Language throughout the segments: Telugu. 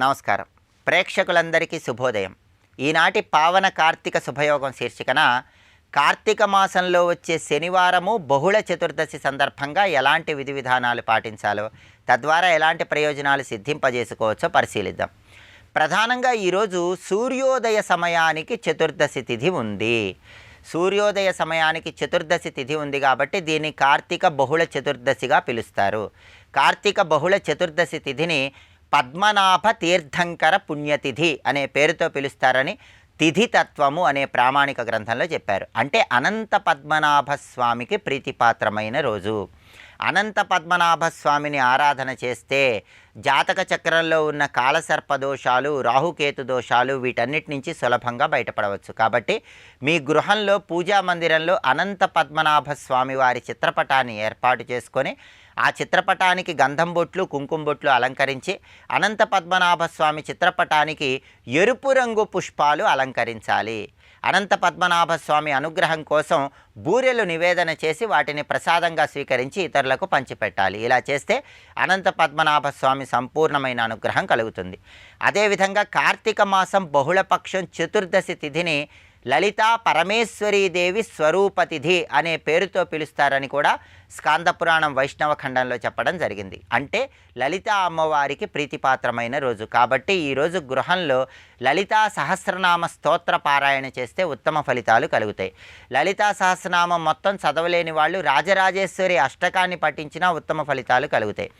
నమస్కారం. ప్రేక్షకులందరికీ శుభోదయం. ఈనాటి పావన కార్తీక శుభయోగం శీర్షికన కార్తీక మాసంలో వచ్చే శనివారము బహుళ చతుర్దశి సందర్భంగా ఎలాంటి విధి విధానాలు పాటించాలో, తద్వారా ఎలాంటి ప్రయోజనాలు సిద్ధింపజేసుకోవచ్చో పరిశీలిద్దాం. ప్రధానంగా ఈరోజు సూర్యోదయ సమయానికి చతుర్దశి తిథి ఉంది. సూర్యోదయ సమయానికి చతుర్దశి తిథి ఉంది కాబట్టి దీన్ని కార్తీక బహుళ చతుర్దశిగా పిలుస్తారు. కార్తీక బహుళ చతుర్దశి తిథిని పద్మనాభ తీర్థంకర పుణ్యతిథి అనే పేరుతో పిలుస్తారని తిథితత్వము అనే ప్రామాణిక గ్రంథంలో చెప్పారు. అంటే అనంత పద్మనాభ స్వామికి ప్రీతిపాత్రమైన రోజు. అనంత పద్మనాభ స్వామిని ఆరాధన చేస్తే జాతక చక్రంలో ఉన్న కాలసర్ప దోషాలు, రాహుకేతు దోషాలు వీటన్నిటి నుంచి సులభంగా బయటపడవచ్చు. కాబట్టి మీ గృహంలో పూజా మందిరంలో అనంత పద్మనాభ స్వామి వారి చిత్రపటాన్ని ఏర్పాటు చేసుకొని ఆ చిత్రపటానికి గంధం బొట్లు, కుంకుమ బొట్లు అలంకరించి అనంత పద్మనాభ స్వామి చిత్రపటానికి ఎరుపు రంగు పుష్పాలు అలంకరించాలి. అనంత పద్మనాభ స్వామి అనుగ్రహం కోసం బూరెలు నివేదన చేసి వాటిని ప్రసాదంగా స్వీకరించి ఇతరులకు పంచిపెట్టాలి. ఇలా చేస్తే అనంత పద్మనాభ స్వామి సంపూర్ణమైన అనుగ్రహం కలుగుతుంది. అదేవిధంగా కార్తీక మాసం బహుళపక్షం చతుర్దశి తిథిని లలితా పరమేశ్వరీదేవి స్వరూపతిథి అనే పేరుతో పిలుస్తారని కూడా స్కాందపురాణం వైష్ణవ ఖండంలో చెప్పడం జరిగింది. అంటే లలితా అమ్మవారికి ప్రీతిపాత్రమైన రోజు కాబట్టి ఈరోజు గృహంలో లలితా సహస్రనామ స్తోత్ర పారాయణ చేస్తే ఉత్తమ ఫలితాలు కలుగుతాయి. లలితా సహస్రనామం మొత్తం చదవలేని వాళ్ళు రాజరాజేశ్వరి అష్టకాన్ని పఠించినా ఉత్తమ ఫలితాలు కలుగుతాయి.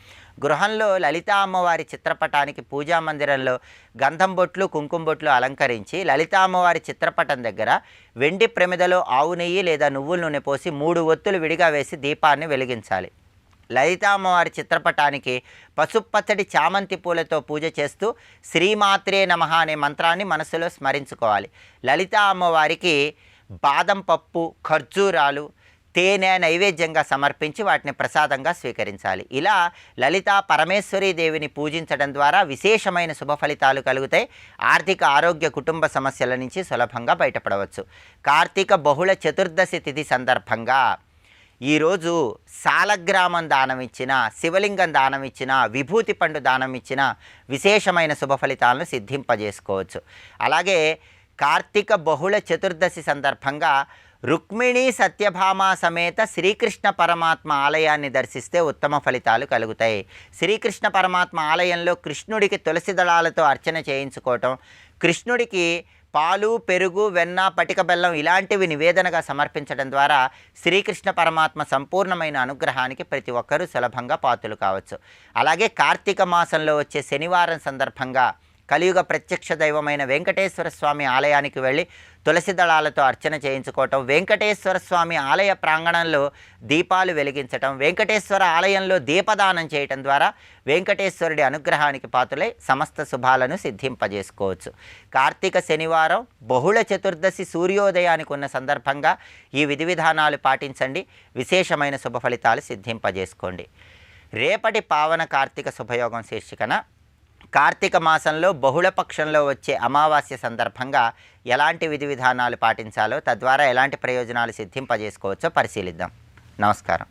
గృహంలో లలితా అమ్మవారి చిత్రపటానికి పూజా మందిరంలో గంధం బొట్లు, కుంకుమ బొట్లు అలంకరించి లలితా అమ్మవారి చిత్రపటం దగ్గర వెండి ప్రమిదలో ఆవు నెయ్యి లేదా నువ్వుల నూనె పోసి 3 ఒత్తులు విడిగా వేసి దీపాన్ని వెలిగించాలి. లలితా అమ్మవారి చిత్రపటానికి పసుపచ్చడి చామంతి పూలతో పూజ చేస్తూ శ్రీమాత్రే నమః అనే మంత్రాన్ని మనసులో స్మరించుకోవాలి. లలితా అమ్మవారికి బాదం పప్పు, ఖర్జూరాలు, తేనె నైవేద్యంగా సమర్పించి వాటిని ప్రసాదంగా స్వీకరించాలి. ఇలా లలితా పరమేశ్వరీ దేవిని పూజించడం ద్వారా విశేషమైన శుభ ఫలితాలు కలుగుతాయి. ఆర్థిక, ఆరోగ్య, కుటుంబ సమస్యల నుంచి సులభంగా బయటపడవచ్చు. కార్తీక బహుళ చతుర్దశి తిథి సందర్భంగా ఈరోజు సాలగ్రామం దానం ఇచ్చిన, శివలింగం దానం ఇచ్చిన, విభూతి పండు దానం ఇచ్చిన విశేషమైన శుభ ఫలితాలను సిద్ధింపజేసుకోవచ్చు. అలాగే కార్తీక బహుళ చతుర్దశి సందర్భంగా రుక్మిణీ సత్యభామ సమేత శ్రీకృష్ణ పరమాత్మ ఆలయాన్ని దర్శిస్తే ఉత్తమ ఫలితాలు కలుగుతాయి. శ్రీకృష్ణ పరమాత్మ ఆలయంలో కృష్ణుడికి తులసి దళాలతో అర్చన చేయించుకోవటం, కృష్ణుడికి పాలు, పెరుగు, వెన్న, పటిక బెల్లం ఇలాంటివి నివేదనగా సమర్పించడం ద్వారా శ్రీకృష్ణ పరమాత్మ సంపూర్ణమైన అనుగ్రహానికి ప్రతి ఒక్కరూ సులభంగా పాత్రులు కావచ్చు. అలాగే కార్తీక మాసంలో వచ్చే శనివారం సందర్భంగా కలియుగ ప్రత్యక్ష దైవమైన వెంకటేశ్వర స్వామి ఆలయానికి వెళ్ళి తులసి దళాలతో అర్చన చేయించుకోవటం, వెంకటేశ్వర స్వామి ఆలయ ప్రాంగణంలో దీపాలు వెలిగించటం, వెంకటేశ్వర ఆలయంలో దీపదానం చేయటం ద్వారా వెంకటేశ్వరుడి అనుగ్రహానికి పాత్రులై సమస్త శుభాలను సిద్ధింపజేసుకోవచ్చు. కార్తీక శనివారం బహుళ చతుర్దశి సూర్యోదయానికి ఉన్న సందర్భంగా ఈ విధి విధానాలు పాటించండి. విశేషమైన శుభ ఫలితాలు సిద్ధింపజేసుకోండి. రేపటి పావన కార్తీక శుభయోగం శీర్షికన కార్తీక మాసంలో బహుళపక్షంలో వచ్చే అమావాస్య సందర్భంగా ఎలాంటి విధి విధానాలు పాటించాలో, తద్వారా ఎలాంటి ప్రయోజనాలు సిద్ధింపజేసుకోవచ్చో పరిశీలిద్దాం. నమస్కారం.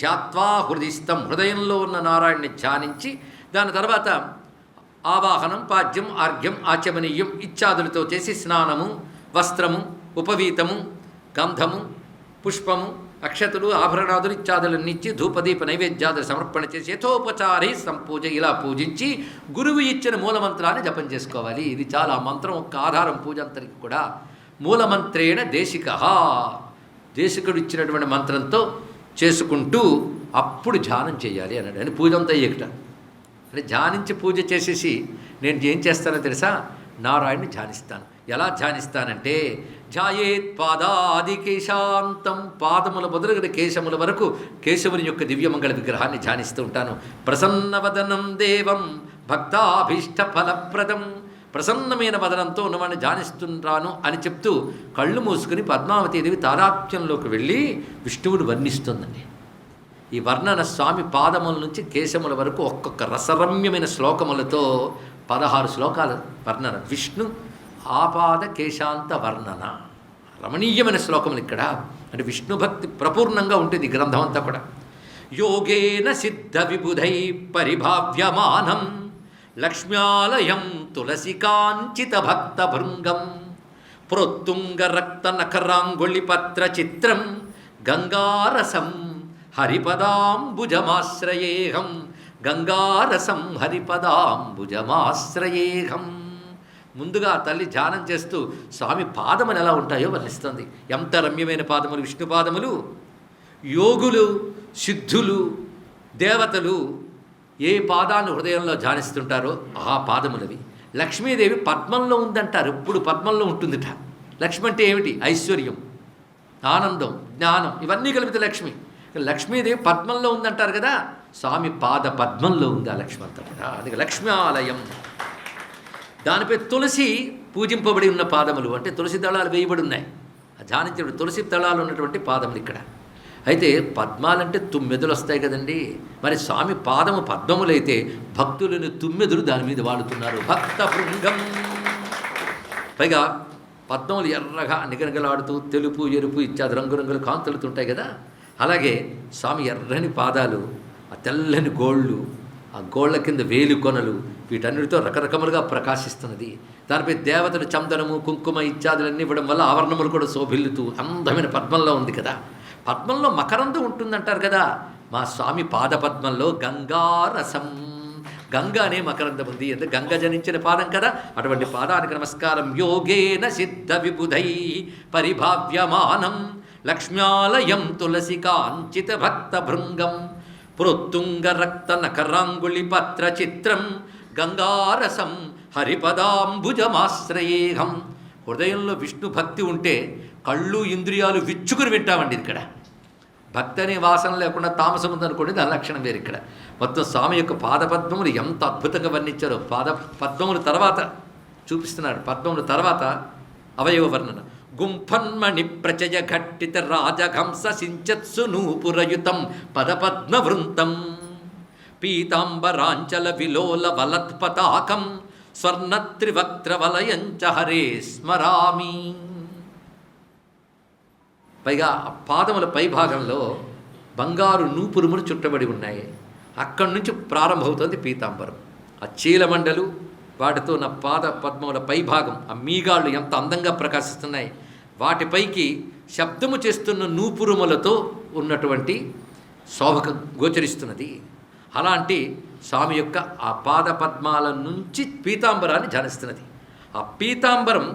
ధ్యాత్వా హృదిస్థం, హృదయంలో ఉన్న నారాయణ్ణి ధ్యానించి దాని తర్వాత ఆవాహనం, పాద్యం, ఆర్ఘ్యం, ఆచమనీయం ఇత్యాదులతో చేసి స్నానము, వస్త్రము, ఉపవీతము, గంధము, పుష్పము, అక్షతులు, ఆభరణాదులు ఇత్యాదులన్నీ ఇచ్చి ధూపదీప నైవేద్యాదులు సమర్పణ చేసి యథోపచారి సంపూజ ఇలా పూజించి గురువు ఇచ్చిన మూలమంత్రాన్ని జపం చేసుకోవాలి. ఇది చాలా మంత్రం ఒక్క ఆధారం పూజ అంతరికి కూడా. మూలమంత్రేణ దేశిక, దేశికుడు ఇచ్చినటువంటి మంత్రంతో చేసుకుంటూ అప్పుడు ధ్యానం చేయాలి అన్నాడు. అని పూజ అంతా అయ్యేట అంటే ధ్యానించి పూజ చేసేసి నేను ఏం చేస్తానో తెలుసా, నారాయణ్ని ధ్యానిస్తాను. ఎలా ధ్యానిస్తానంటే ధ్యాయేత్ పాదాది కేశాంతం, పాదముల మొదలుగున కేశముల వరకు కేశవుని యొక్క దివ్యమంగళ విగ్రహాన్ని ధ్యానిస్తూ ఉంటాను. ప్రసన్నవదనం దేవం భక్తాభీష్ట ఫలప్రదం, ప్రసన్నమైన వదనంతో ఉన్నవాడిని ధ్యానిస్తుంటాను అని చెప్తూ కళ్ళు మూసుకుని పద్మావతీదేవి తారాత్యంలోకి వెళ్ళి విష్ణువుని వర్ణిస్తుందండి. ఈ వర్ణన స్వామి పాదముల నుంచి కేశముల వరకు ఒక్కొక్క రసరమ్యమైన శ్లోకములతో 16 శ్లోకాల వర్ణన. విష్ణు ఆపాద కేశాంత వర్ణన, రమణీయమైన శ్లోకములు ఇక్కడ. అంటే విష్ణు భక్తి ప్రపూర్ణంగా ఉంటుంది ఈ గ్రంథం అంతా కూడా. యోగేన సిద్ధ విబుధై పరిభావ్యమానం లక్ష్మ్యాలయం తులసికాంచిత భక్త భృంగం ప్రోత్తుంగ రక్త నఖరాంగుళిపత్ర చిత్రం గంగారసం హరిపదాంబుజమాశ్రయేహం గంగారసం హరిపదాంబుజమాశ్రయేహం. ముందుగా తల్లి ధ్యానం చేస్తూ స్వామి పాదములు ఎలా ఉంటాయో వర్ణిస్తుంది. ఎంత రమ్యమైన పాదములు విష్ణు పాదములు. యోగులు, సిద్ధులు, దేవతలు ఏ పాదాన్ని హృదయంలో ధ్యానిస్తుంటారో ఆ పాదములవి. లక్ష్మీదేవి పద్మంలో ఉందంటారు, ఎప్పుడు పద్మంలో ఉంటుందిట. లక్ష్మి అంటే ఏమిటి? ఐశ్వర్యం, ఆనందం, జ్ఞానం, ఇవన్నీ కలిపితే లక్ష్మి. లక్ష్మీదేవి పద్మంలో ఉందంటారు కదా, స్వామి పాద పద్మంలో ఉంది ఆ లక్ష్మి అంతా కూడా. అందుకే లక్ష్మీ ఆలయం. దానిపై తులసి పూజింపబడి ఉన్న పాదములు, అంటే తులసి దళాలు వేయబడి ఉన్నాయి. ఆ ధ్యానించబడి తులసి దళాలు ఉన్నటువంటి పాదములు ఇక్కడ. అయితే పద్మాలంటే తుమ్మెదులు వస్తాయి కదండి. మరి స్వామి పాదము పద్మములైతే భక్తులను తుమ్మెదులు దాని మీద వాడుతున్నారు. భక్త భృంగం. పైగా పద్మములు ఎర్రగా నిగనగలాడుతూ తెలుపు, ఎరుపు ఇత్యాది రంగురంగుల కాంతులుతూ ఉంటాయి కదా. అలాగే స్వామి ఎర్రని పాదాలు, ఆ తెల్లని గోళ్ళు, ఆ గోళ్ల కింద వేలు కొనలు, వీటన్నిటితో రకరకములుగా ప్రకాశిస్తున్నది. దానిపై దేవతలు చందనము, కుంకుమ ఇత్యాదులన్నీ ఇవ్వడం వల్ల ఆవరణములు కూడా శోభిల్లుతూ అందమైన పద్మంలో ఉంది కదా. పద్మంలో మకరందం ఉంటుందంటారు కదా. మా స్వామి పాదపద్మంలో గంగారసం, గంగ అనే మకరందం ఉంది. అంటే గంగ జనించిన పాదం కదా, అటువంటి పాదానికి నమస్కారం. యోగేన సిద్ధ విబుధై పరిభావ్యమానం లక్ష్మ్యాలయం తులసికాంచిత భక్త భృంగం ప్రోత్తుంగ రక్త నఖరాంగుళిపత్ర చిత్రం గంగారసం హరిపదాంబుజమాశ్రయేహం. హృదయంలో విష్ణు భక్తి ఉంటే కళ్ళు ఇంద్రియాలు విచ్చుకుని వింటామండి. ఇక్కడ భక్తి అనే వాసన లేకుండా తామసం ఉందనుకోండి, దాని లక్షణం వేరు. ఇక్కడ మొత్తం స్వామి యొక్క పాదపద్మములు ఎంత అద్భుతంగా వర్ణించారో. పద్మముల తర్వాత చూపిస్తున్నాడు. పద్మముల తర్వాత అవయవ వర్ణన. గుంఫన్మణి ప్రచయ ఘట్టిత రాజహంస సించత్సు నూపురయుతం పదపద్మ వృంతం పీతాంబరాంచల విలోల వలత్పతాకం స్వర్ణత్రివక్త్ర వలయంచ హరే స్మరామి. పైగా పాదముల పై భాగంలో బంగారు నూపురుములు చుట్టబడి ఉన్నాయి. అక్కడి నుంచి ప్రారంభమవుతుంది పీతాంబరం. ఆ చీలమండలు వాటితో నా పాద పద్మముల పై భాగం, ఆ మీగాళ్ళు ఎంత అందంగా ప్రకాశిస్తున్నాయి. వాటిపైకి శబ్దము చేస్తున్న నూపురుములతో ఉన్నటువంటి శోభ గోచరిస్తున్నది. అలాంటి స్వామి యొక్క ఆ పాద పద్మాల నుంచి పీతాంబరాన్ని ధ్యానిస్తున్నది. ఆ పీతాంబరం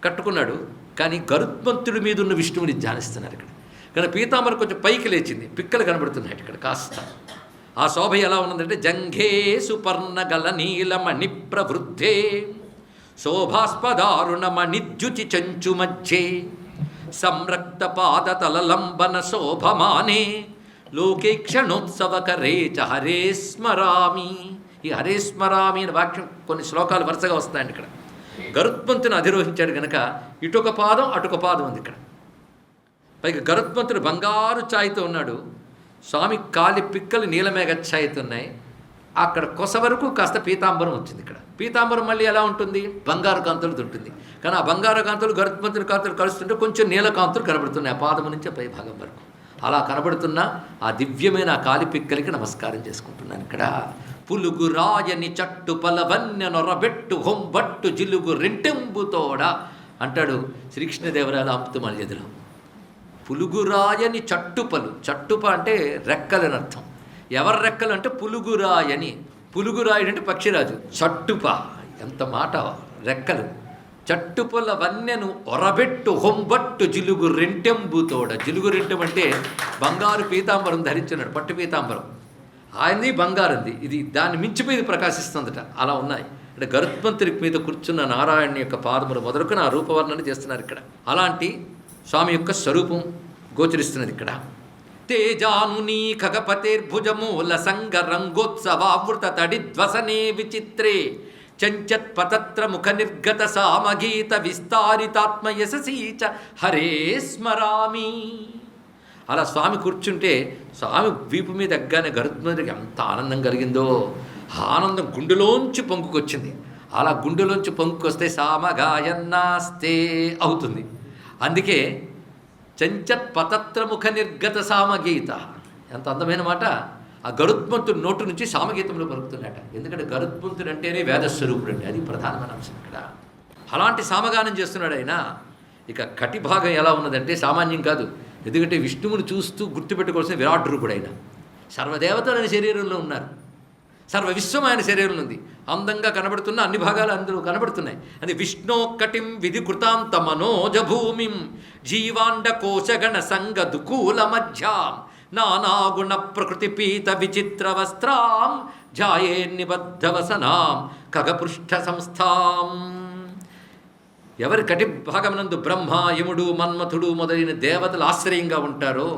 కట్టుకున్నాడు, కానీ గరుత్మంతుడి మీద ఉన్న విష్ణువుని ధ్యానిస్తున్నారు ఇక్కడ. కానీ పీతాంబరం కొంచెం పైకి లేచింది, పిక్కలు కనబడుతున్నాయి ఇక్కడ కాస్త. ఆ శోభ ఎలా ఉన్నదంటే జంఘే సుపర్ణ గల నీలమణి ప్రవృద్ధే శోభాస్పదారుణమణిద్యుచి చంచు మధ్యే సంరక్త పాదతలలంబన శోభమానే లోకే క్షణోత్సవకరే చ హరే స్మరామి. ఈ హరే స్మరామి అనే వాక్యం కొన్ని శ్లోకాలు వరుసగా వస్తాయండి ఇక్కడ. గరుత్మంతుని అధిరోహించాడు కనుక ఇటొక పాదం అటొక పాదం ఉంది ఇక్కడ. పైగా గరుత్మంతుడు బంగారు ఛాయతో ఉన్నాడు, స్వామి కాలి పిక్కలు నీలమేఘ ఛాయతో ఉన్నాయి. అక్కడ కొస వరకు కాస్త పీతాంబరం వచ్చింది ఇక్కడ. పీతాంబరం మళ్ళీ ఎలా ఉంటుంది? బంగారు కాంతులతో ఉంటుంది. కానీ ఆ బంగారు కాంతులు గరుత్మంతుని కాంతులు కలుస్తుంటే కొంచెం నీలకాంతులు కనబడుతున్నాయి ఆ పాదము నుంచి పై భాగం వరకు. అలా కనబడుతున్న ఆ దివ్యమైన ఆ కాలి పిక్కలకి నమస్కారం చేసుకుంటున్నాను ఇక్కడ. పులుగు రాయని చట్టు పలవన్య నొరబెట్టు హొంబట్టు జిలుగు రెంటెంబుతోడ అంటాడు శ్రీకృష్ణదేవరాయల అమృతమాల ఎదురు. పులుగురాయని చట్టుపలు, చట్టుప అంటే రెక్కలని అర్థం. ఎవరి రెక్కలు అంటే పులుగురాయని. పులుగురాయుడు అంటే పక్షిరాజు. చట్టుప ఎంత మాట, రెక్కలు. చట్టుపల వన్యను ఒరబెట్టు హొంబట్టు జిలుగు రెంటెంబుతోడ. జిలుగు రెంటెం అంటే బంగారు పీతాంబరం ధరించున్నాడు, పట్టు పీతాంబరం. ఆయనది బంగారంది, ఇది దాన్ని మించిపోయి ప్రకాశిస్తుందట. అలా ఉన్నాయి అంటే గరుత్మంతుడి మీద కూర్చున్న నారాయణుని యొక్క పాదములు మొదలుకొని ఆ రూపవర్ణన చేస్తున్నారు ఇక్కడ. అలాంటి స్వామి యొక్క స్వరూపం గోచరిస్తున్నది ఇక్కడ. తేజానునీ ఖగపతేర్భుజమూల సంగ రంగోత్సవావృత తడిధ్వసనే విచిత్రే చంచత్పతత్ర ముఖ నిర్గత సామగీత విస్తారితాత్మ యశసీ చ హరే స్మరామి. అలా స్వామి కూర్చుంటే స్వామి వీపు మీద ఎగ్గానే గరుత్మంతుడికి ఎంత ఆనందం కలిగిందో, ఆ ఆనందం గుండెలోంచి పొంగుకొచ్చింది. అలా గుండెలోంచి పొంగుకొస్తే సామగాయన్నాస్తే అవుతుంది. అందుకే చంచత్ పతత్రముఖ నిర్గత సామగీత, ఎంత అందమైన మాట. ఆ గరుత్మంతుడు నోటు నుంచి సామగీతంలో పలుకుతున్నట. ఎందుకంటే గరుత్మంతుడు అంటేనే వేదస్వరూపుడు అండి, అది ప్రధానమైన అంశం ఇక్కడ. అలాంటి సామగానం చేస్తున్నాడు ఆయన. ఇక కటి భాగం ఎలా ఉన్నదంటే సామాన్యం కాదు. ఎందుకంటే విష్ణువుని చూస్తూ గుర్తుపెట్టుకోవాల్సిన విరాట్ రూపుడు ఆయన. సర్వదేవతలు ఆయన శరీరంలో ఉన్నారు, సర్వ విశ్వం ఆయన శరీరంలో ఉంది. అందంగా కనబడుతున్న అన్ని భాగాలు అందులో కనబడుతున్నాయి. అది విష్ణోకటిం విధి కృతాంత మనోజభూమిం జీవాండ కోశగణ సంగ దుకూల మధ్యాం నానాగుణ ప్రకృతి పీత విచిత్ర వస్త్రాం ఝాయే నిబద్ధవసనాం ఖగపృష్ఠ సంస్థాం. ఎవరి కటి భాగమునందు బ్రహ్మ, యముడు, మన్మథుడు మొదలైన దేవతలు ఆశ్రయంగా ఉంటారో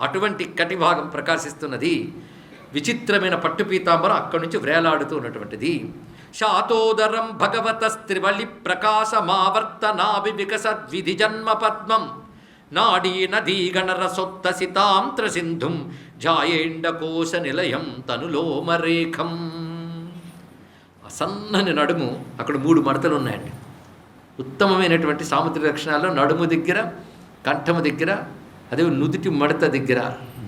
అటువంటి కటి భాగం ప్రకాశిస్తున్నది. విచిత్రమైన పట్టుపీతాంబరం అక్కడి నుంచి వ్రేలాడుతూ ఉన్నటువంటిది. శాతోదరం భగవత స్త్రివళి ప్రకాశమావర్తనాభి వికసద్విధి జన్మ పద్మం నాడీ నదీ గణరసొత్త సితాంత్ర సింధుం ఝాయేండకోశ నిలయం తనులోమరేఖం. ఆ సన్నని నడుము, అక్కడ 3 మడతలు ఉన్నాయండి. ఉత్తమమైనటువంటి సాముద్రిక లక్షణాల్లో నడుము దగ్గర, కంఠము దగ్గర, అదే నుదుటి మడత దగ్గర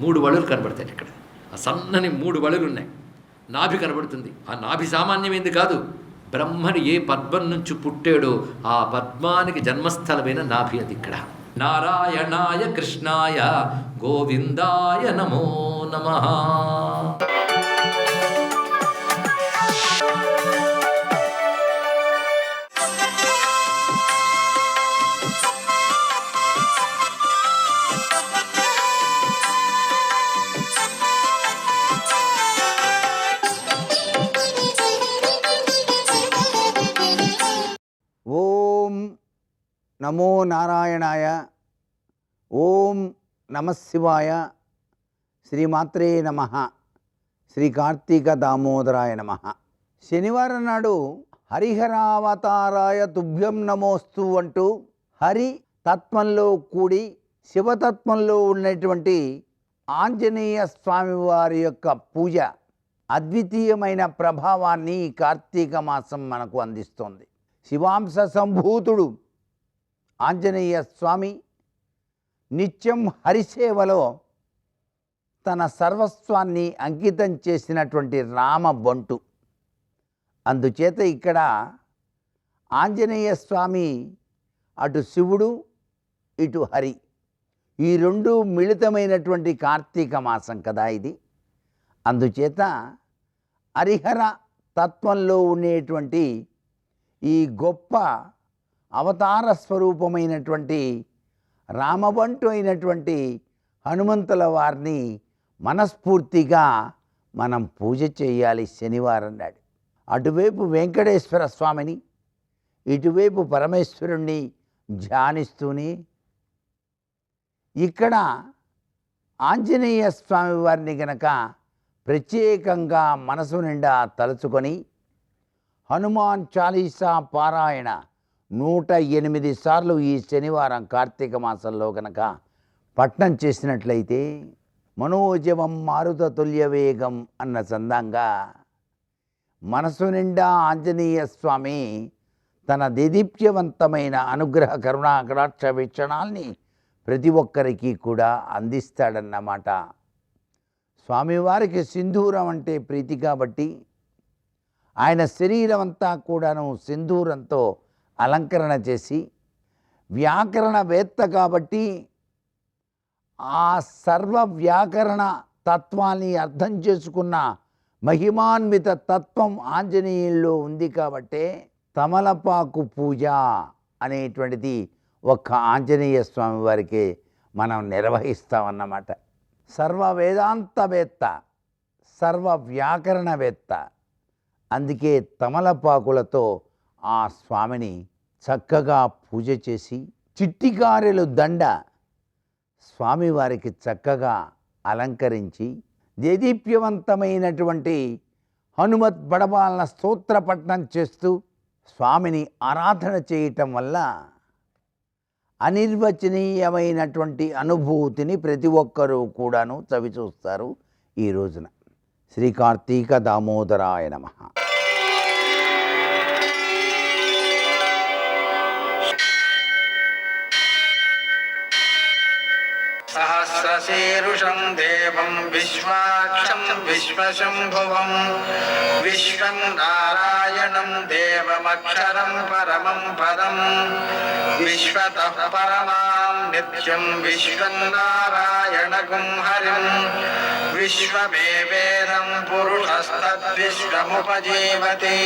3 వళులు కనబడతాయి. ఇక్కడ ఆ సన్నని 3 వళులు ఉన్నాయి. నాభి కనబడుతుంది. ఆ నాభి సామాన్యమైంది కాదు. బ్రహ్మని ఏ పద్మం నుంచి పుట్టాడో ఆ పద్మానికి జన్మస్థలమైన నాభి అది ఇక్కడ. నారాయణాయ కృష్ణాయ గోవిందాయ నమో నమః. ఓం నమో నారాయణాయ. ఓం నమశివాయ. శ్రీమాత్రే నమః. శ్రీ కార్తీక దామోదరాయ నమః. శనివారం నాడు హరిహరావతారాయ తుభ్యం నమోస్తు అంటూ హరి తత్వంలో కూడి శివతత్వంలో ఉన్నటువంటి ఆంజనేయ స్వామి వారి యొక్క పూజ అద్వితీయమైన ప్రభావాన్ని ఈ కార్తీక మాసం మనకు అందిస్తోంది. శివాంశ సంభూతుడు ఆంజనేయ స్వామి నిత్యం హరిసేవలో తన సర్వస్వాన్ని అంకితం చేసినటువంటి రామబంటు. అందుచేత ఇక్కడ ఆంజనేయ స్వామి అటు శివుడు ఇటు హరి, ఈ 2 మిళితమైనటువంటి కార్తీక మాసం కదా ఇది. అందుచేత హరిహర తత్వంలో ఉండేటువంటి ఈ గొప్ప అవతార స్వరూపమైనటువంటి రామబంటు అయినటువంటి హనుమంతుల వారిని మనస్ఫూర్తిగా మనం పూజ చేయాలి శనివారం నాడు. అటువైపు వెంకటేశ్వర స్వామిని, ఇటువైపు పరమేశ్వరుణ్ణి ధ్యానిస్తూనే ఇక్కడ ఆంజనేయ స్వామి వారిని గనక ప్రత్యేకంగా మనసు నిండా తలుచుకొని హనుమాన్ చాలీసా పారాయణ 108 సార్లు ఈ శనివారం కార్తీక మాసంలో కనుక పఠనం చేసినట్లయితే మనోజవం మారుత తుల్య వేగం అన్న చందంగా మనసు నిండా ఆంజనేయ స్వామి తన దేదీప్యవంతమైన అనుగ్రహ కరుణా కటాక్ష వీక్షణాల్ని ప్రతి ఒక్కరికి కూడా అందిస్తాడన్నమాట. స్వామివారికి సింధూరం అంటే ప్రీతి కాబట్టి ఆయన శరీరం అంతా కూడాను సింధూరంతో అలంకరణ చేసి, వ్యాకరణవేత్త కాబట్టి ఆ సర్వ వ్యాకరణ తత్వాన్ని అర్థం చేసుకున్న మహిమాన్విత తత్వం ఆంజనేయుల్లో ఉంది కాబట్టే తమలపాకు పూజ అనేటువంటిది ఒక్క ఆంజనేయ స్వామి వారికి మనం నిర్వహిస్తామన్నమాట. సర్వ వేదాంతవేత్త, సర్వ వ్యాకరణవేత్త. అందుకే తమలపాకులతో ఆ స్వామిని చక్కగా పూజ చేసి చిట్టికారెలు దండ స్వామివారికి చక్కగా అలంకరించి దేదీప్యవంతమైనటువంటి హనుమత్ బడబాలన స్తోత్రపఠనం చేస్తూ స్వామిని ఆరాధన చేయటం వల్ల అనిర్వచనీయమైనటువంటి అనుభూతిని ప్రతి ఒక్కరూ కూడాను చవిచూస్తారు ఈ రోజున. శ్రీ కార్తీక దామోదరాయ నమః. सहस्रशीर्षं देवं विश्वाक्षं विश्वशम्भुवं विश्वं नारायणं देवमक्षरं परमं पदं विश्वतः परमां नित्यं विश्वं नारायणगुं हरिं विश्वमेवेदं पुरुषस्तद्विश्वमुपजीवति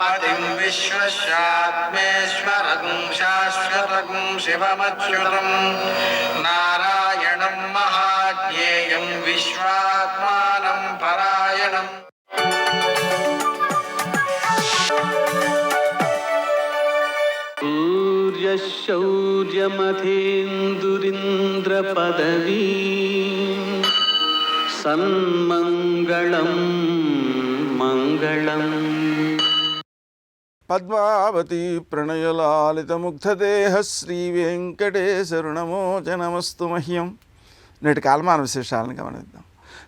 पतिं विश्वस्यात्मेश्वरगुं शाश्वतगुं शिवमच्युतं नारायणं महाज्ञेयं विश्वात्मानं परायणम्. सूर्यशौर्यमथेन्दुरिन्द्रपदवी सन्मङ्गलं मङ्गलम्. పద్మావతి ప్రణయలాలితముగ్ధదేహ శ్రీ వెంకటేశరుణమోచనమస్తు మహ్యం. నేటి కాలమాన విశేషాలను గమనిద్దాం.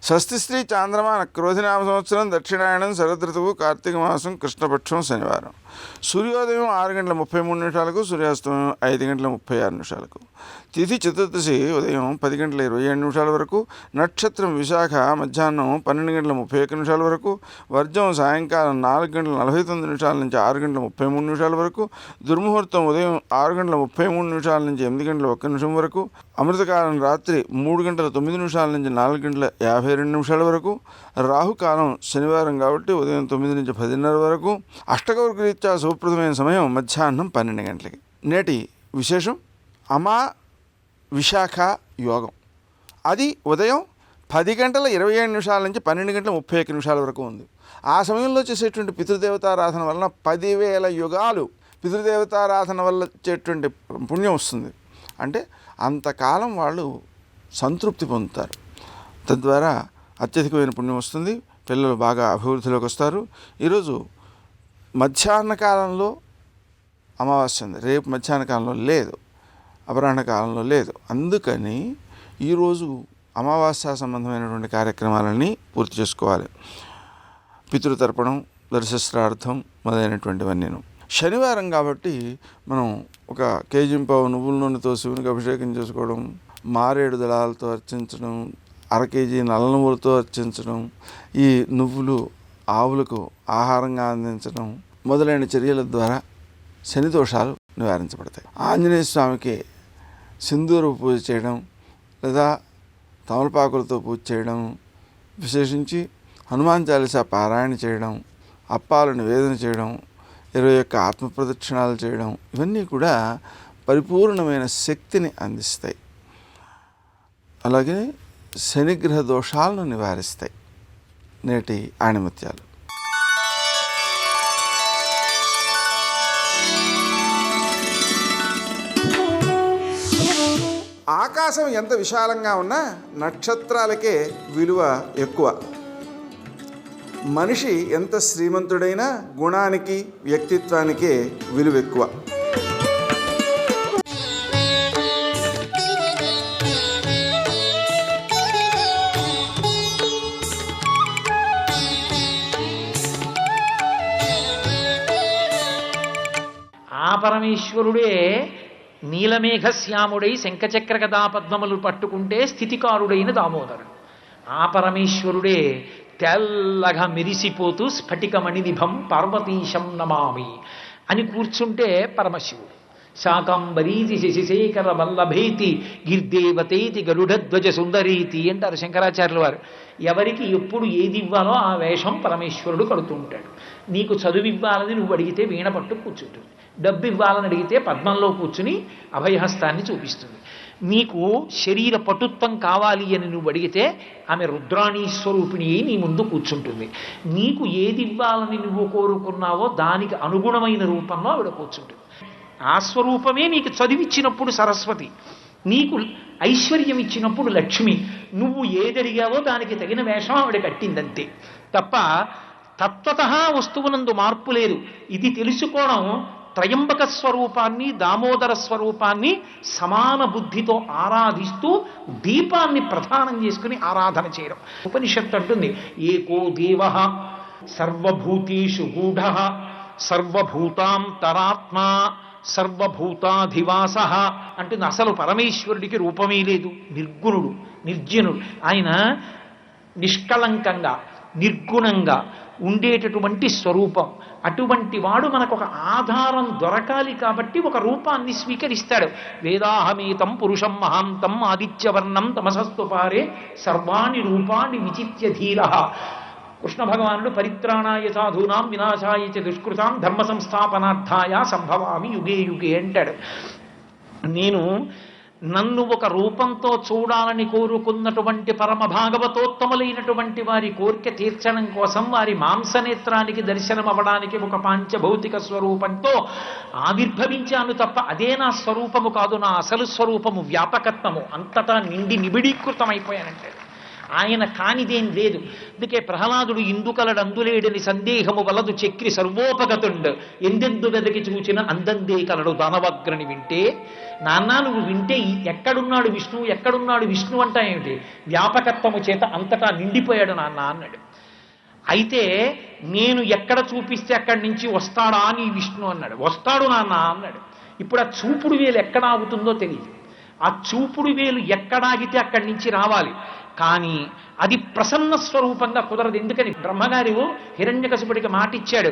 స్వస్తి శ్రీ చాంద్రమాన క్రోధినామ సంవత్సరం దక్షిణాయనం శరదృతువు కార్తీక మాసం కృష్ణపక్షం శనివారం. సూర్యోదయం 6:33 సూర్యాస్తమయం 5:36. తిథి చతుర్దశి ఉదయం 10:27 వరకు. నక్షత్రం విశాఖ మధ్యాహ్నం 12:31 వరకు. వర్జం సాయంకాలం 4:49 నుంచి 6:33 వరకు. దుర్ముహూర్తం ఉదయం 6:33 నుంచి 8:01 వరకు. అమృతకాలం రాత్రి 3:09 నుంచి 4:52 వరకు. రాహుకాలం శనివారం కాబట్టి ఉదయం 9 నుంచి 10:30 వరకు. అష్టకౌర్క రీత్యా శుభప్రదమైన సమయం మధ్యాహ్నం 12 గంటలకి. నేటి విశేషం అమా విశాఖ యోగం. అది ఉదయం 10:27 నుంచి 12:31 వరకు ఉంది. ఆ సమయంలో చేసేటువంటి పితృదేవతారాధన వలన 10,000 యుగాలు పితృదేవతారాధన వల్ల వచ్చేటువంటి పుణ్యం వస్తుంది. అంటే అంతకాలం వాళ్ళు సంతృప్తి పొందుతారు. తద్వారా అత్యధికమైన పుణ్యం వస్తుంది. పిల్లలు బాగా అభివృద్ధిలోకి వస్తారు. ఈరోజు మధ్యాహ్న కాలంలో అమావాస్య ఉంది. రేపు మధ్యాహ్న కాలంలో లేదు, అపరాహ్న కాలంలో లేదు. అందుకని ఈరోజు అమావాస్య సంబంధమైనటువంటి కార్యక్రమాలన్నీ పూర్తి చేసుకోవాలి. పితృతర్పణం, దర్శశ్రార్థం మొదలైనటువంటివన్నీను. శనివారం కాబట్టి మనం ఒక కేజీంపావు నువ్వుల నూనెతో శివునికి అభిషేకం చేసుకోవడం, మారేడు దళాలతో అర్చించడం, 1/2 కేజీ నల్ల నువ్వులతో అర్చించడం, ఈ నువ్వులు ఆవులకు ఆహారంగా అందించడం మొదలైన చర్యల ద్వారా శని దోషాలు నివారించబడతాయి. ఆంజనేయ స్వామికి సింధూర పూజ చేయడం లేదా తమలపాకులతో పూజ చేయడం, విశేషించి హనుమాన్ చాలీసా పారాయణ చేయడం, అప్పాలు నివేదన చేయడం, 21 ఆత్మప్రదక్షిణాలు చేయడం, ఇవన్నీ కూడా పరిపూర్ణమైన శక్తిని అందిస్తాయి. అలాగే శనిగ్రహ దోషాలను నివారిస్తాయి. నేటి ఆణిముత్యాలు. ఆకాశం ఎంత విశాలంగా ఉన్నా నక్షత్రాలకే విలువ ఎక్కువ. మనిషి ఎంత శ్రీమంతుడైనా గుణానికి వ్యక్తిత్వానికే విలువ ఎక్కువ. ఆ పరమేశ్వరుడే నీలమేఘశ్యాముడై శంఖచక్ర గదాపద్మములు పట్టుకుంటే స్థితికారుడైన దామోదరుడు. ఆ పరమేశ్వరుడే తెల్లగా మెరిసిపోతూ స్ఫటికమణినిభం పార్వతీశం నమామి అని కూర్చుంటే పరమశివుడు. శాకంబరీతి శశిశేఖర వల్లభేతి గిర్దేవతేతి గరుడధ్వజ సుందరీతి అంటారు శంకరాచార్యుల వారు. ఎవరికి ఎప్పుడు ఏది ఇవ్వాలో ఆ వేషం పరమేశ్వరుడు కడుతూ ఉంటాడు. నీకు చదువు ఇవ్వాలని నువ్వు అడిగితే వీణ పట్టు కూర్చుంటుంది, డబ్బు ఇవ్వాలని అడిగితే పద్మంలో కూర్చుని అభయహస్తాన్ని చూపిస్తుంది. నీకు శరీర పటుత్వం కావాలి అని నువ్వు అడిగితే ఆమె రుద్రాణీ స్వరూపిణి నీ ముందు కూర్చుంటుంది. నీకు ఏది ఇవ్వాలని నువ్వు కోరుకున్నావో దానికి అనుగుణమైన రూపంలో ఆవిడ కూర్చుంటుంది. ఆ స్వరూపమే నీకు చదివిచ్చినప్పుడు సరస్వతి, నీకు ఐశ్వర్యం ఇచ్చినప్పుడు లక్ష్మి. నువ్వు ఏదడిగావో దానికి తగిన వేషం ఆవిడ కట్టిందంతే తప్ప తత్వత వస్తువునందు మార్పు లేదు. ఇది తెలుసుకోవడం త్రయంబక స్వరూపాన్ని దామోదర స్వరూపాన్ని సమాన బుద్ధితో ఆరాధిస్తూ దీపాన్ని ప్రధానం చేసుకుని ఆరాధన చేయడం. ఉపనిషత్తు అంటుంది ఏకో దేవ సర్వభూతేషు గూఢ సర్వభూతాంతరాత్మా సర్వభూతాధివాస అంటుంది. అసలు పరమేశ్వరుడికి రూపమే లేదు, నిర్గుణుడు, నిర్జనుడు. ఆయన నిష్కళంకంగా నిర్గుణంగా ఉండేటటువంటి స్వరూపం. అటువంటి వాడు మనకు ఒక ఆధారం దొరకాలి కాబట్టి ఒక రూపాన్ని స్వీకరిస్తాడు. వేదాహమేతం పురుషం మహాంతం ఆదిత్యవర్ణం తమసస్తు పారే సర్వాణి రూపాన్ని విచిత్య ధీర. కృష్ణ భగవానుడు పరిత్రాణాయ సాధూనాం వినాశాయ చ దుష్కృతాం ధర్మ సంస్థాపనార్థాయ సంభవామి యుగే యుగే అంటాడు. నన్ను ఒక రూపంతో చూడాలని కోరుకున్నటువంటి పరమ భాగవతోత్తములైనటువంటి వారి కోరిక తీర్చడం కోసం వారి మాంసనేత్రానికి దర్శనం అవ్వడానికి ఒక పాంచభౌతిక స్వరూపంతో ఆవిర్భవించాను తప్ప అదే నా స్వరూపము కాదు. నా అసలు స్వరూపము వ్యాపకత్వము, అంతటా నిండి నిబిడీకృతమైపోయానంటే ఆయన కానిదేం లేదు. అందుకే ప్రహ్లాదుడు ఇందుకలడందులేడని సందేహము వలదు చక్రి సర్వోపగతుండు ఎందెందు వెదకి చూచిన అందందే కలడు దానవగ్రని వింటే. నాన్న నువ్వు వింటే ఎక్కడున్నాడు విష్ణువు, ఎక్కడున్నాడు విష్ణువు అంటా ఏమిటి? వ్యాపకత్వము చేత అంతటా నిండిపోయాడు నాన్న అన్నాడు. అయితే నేను ఎక్కడ చూపిస్తే అక్కడి నుంచి వస్తాడా నీ విష్ణు అన్నాడు. వస్తాడు నాన్న అన్నాడు. ఇప్పుడు ఆ చూపుడు వేలు ఎక్కడ ఆగుతుందో తెలియదు. ఆ చూపుడు వేలు ఎక్కడాగితే అక్కడి నుంచి రావాలి, కానీ అది ప్రసన్న స్వరూపంగా కుదరదు. ఎందుకని బ్రహ్మగారు హిరణ్యకశిపుడికి మాట ఇచ్చాడు,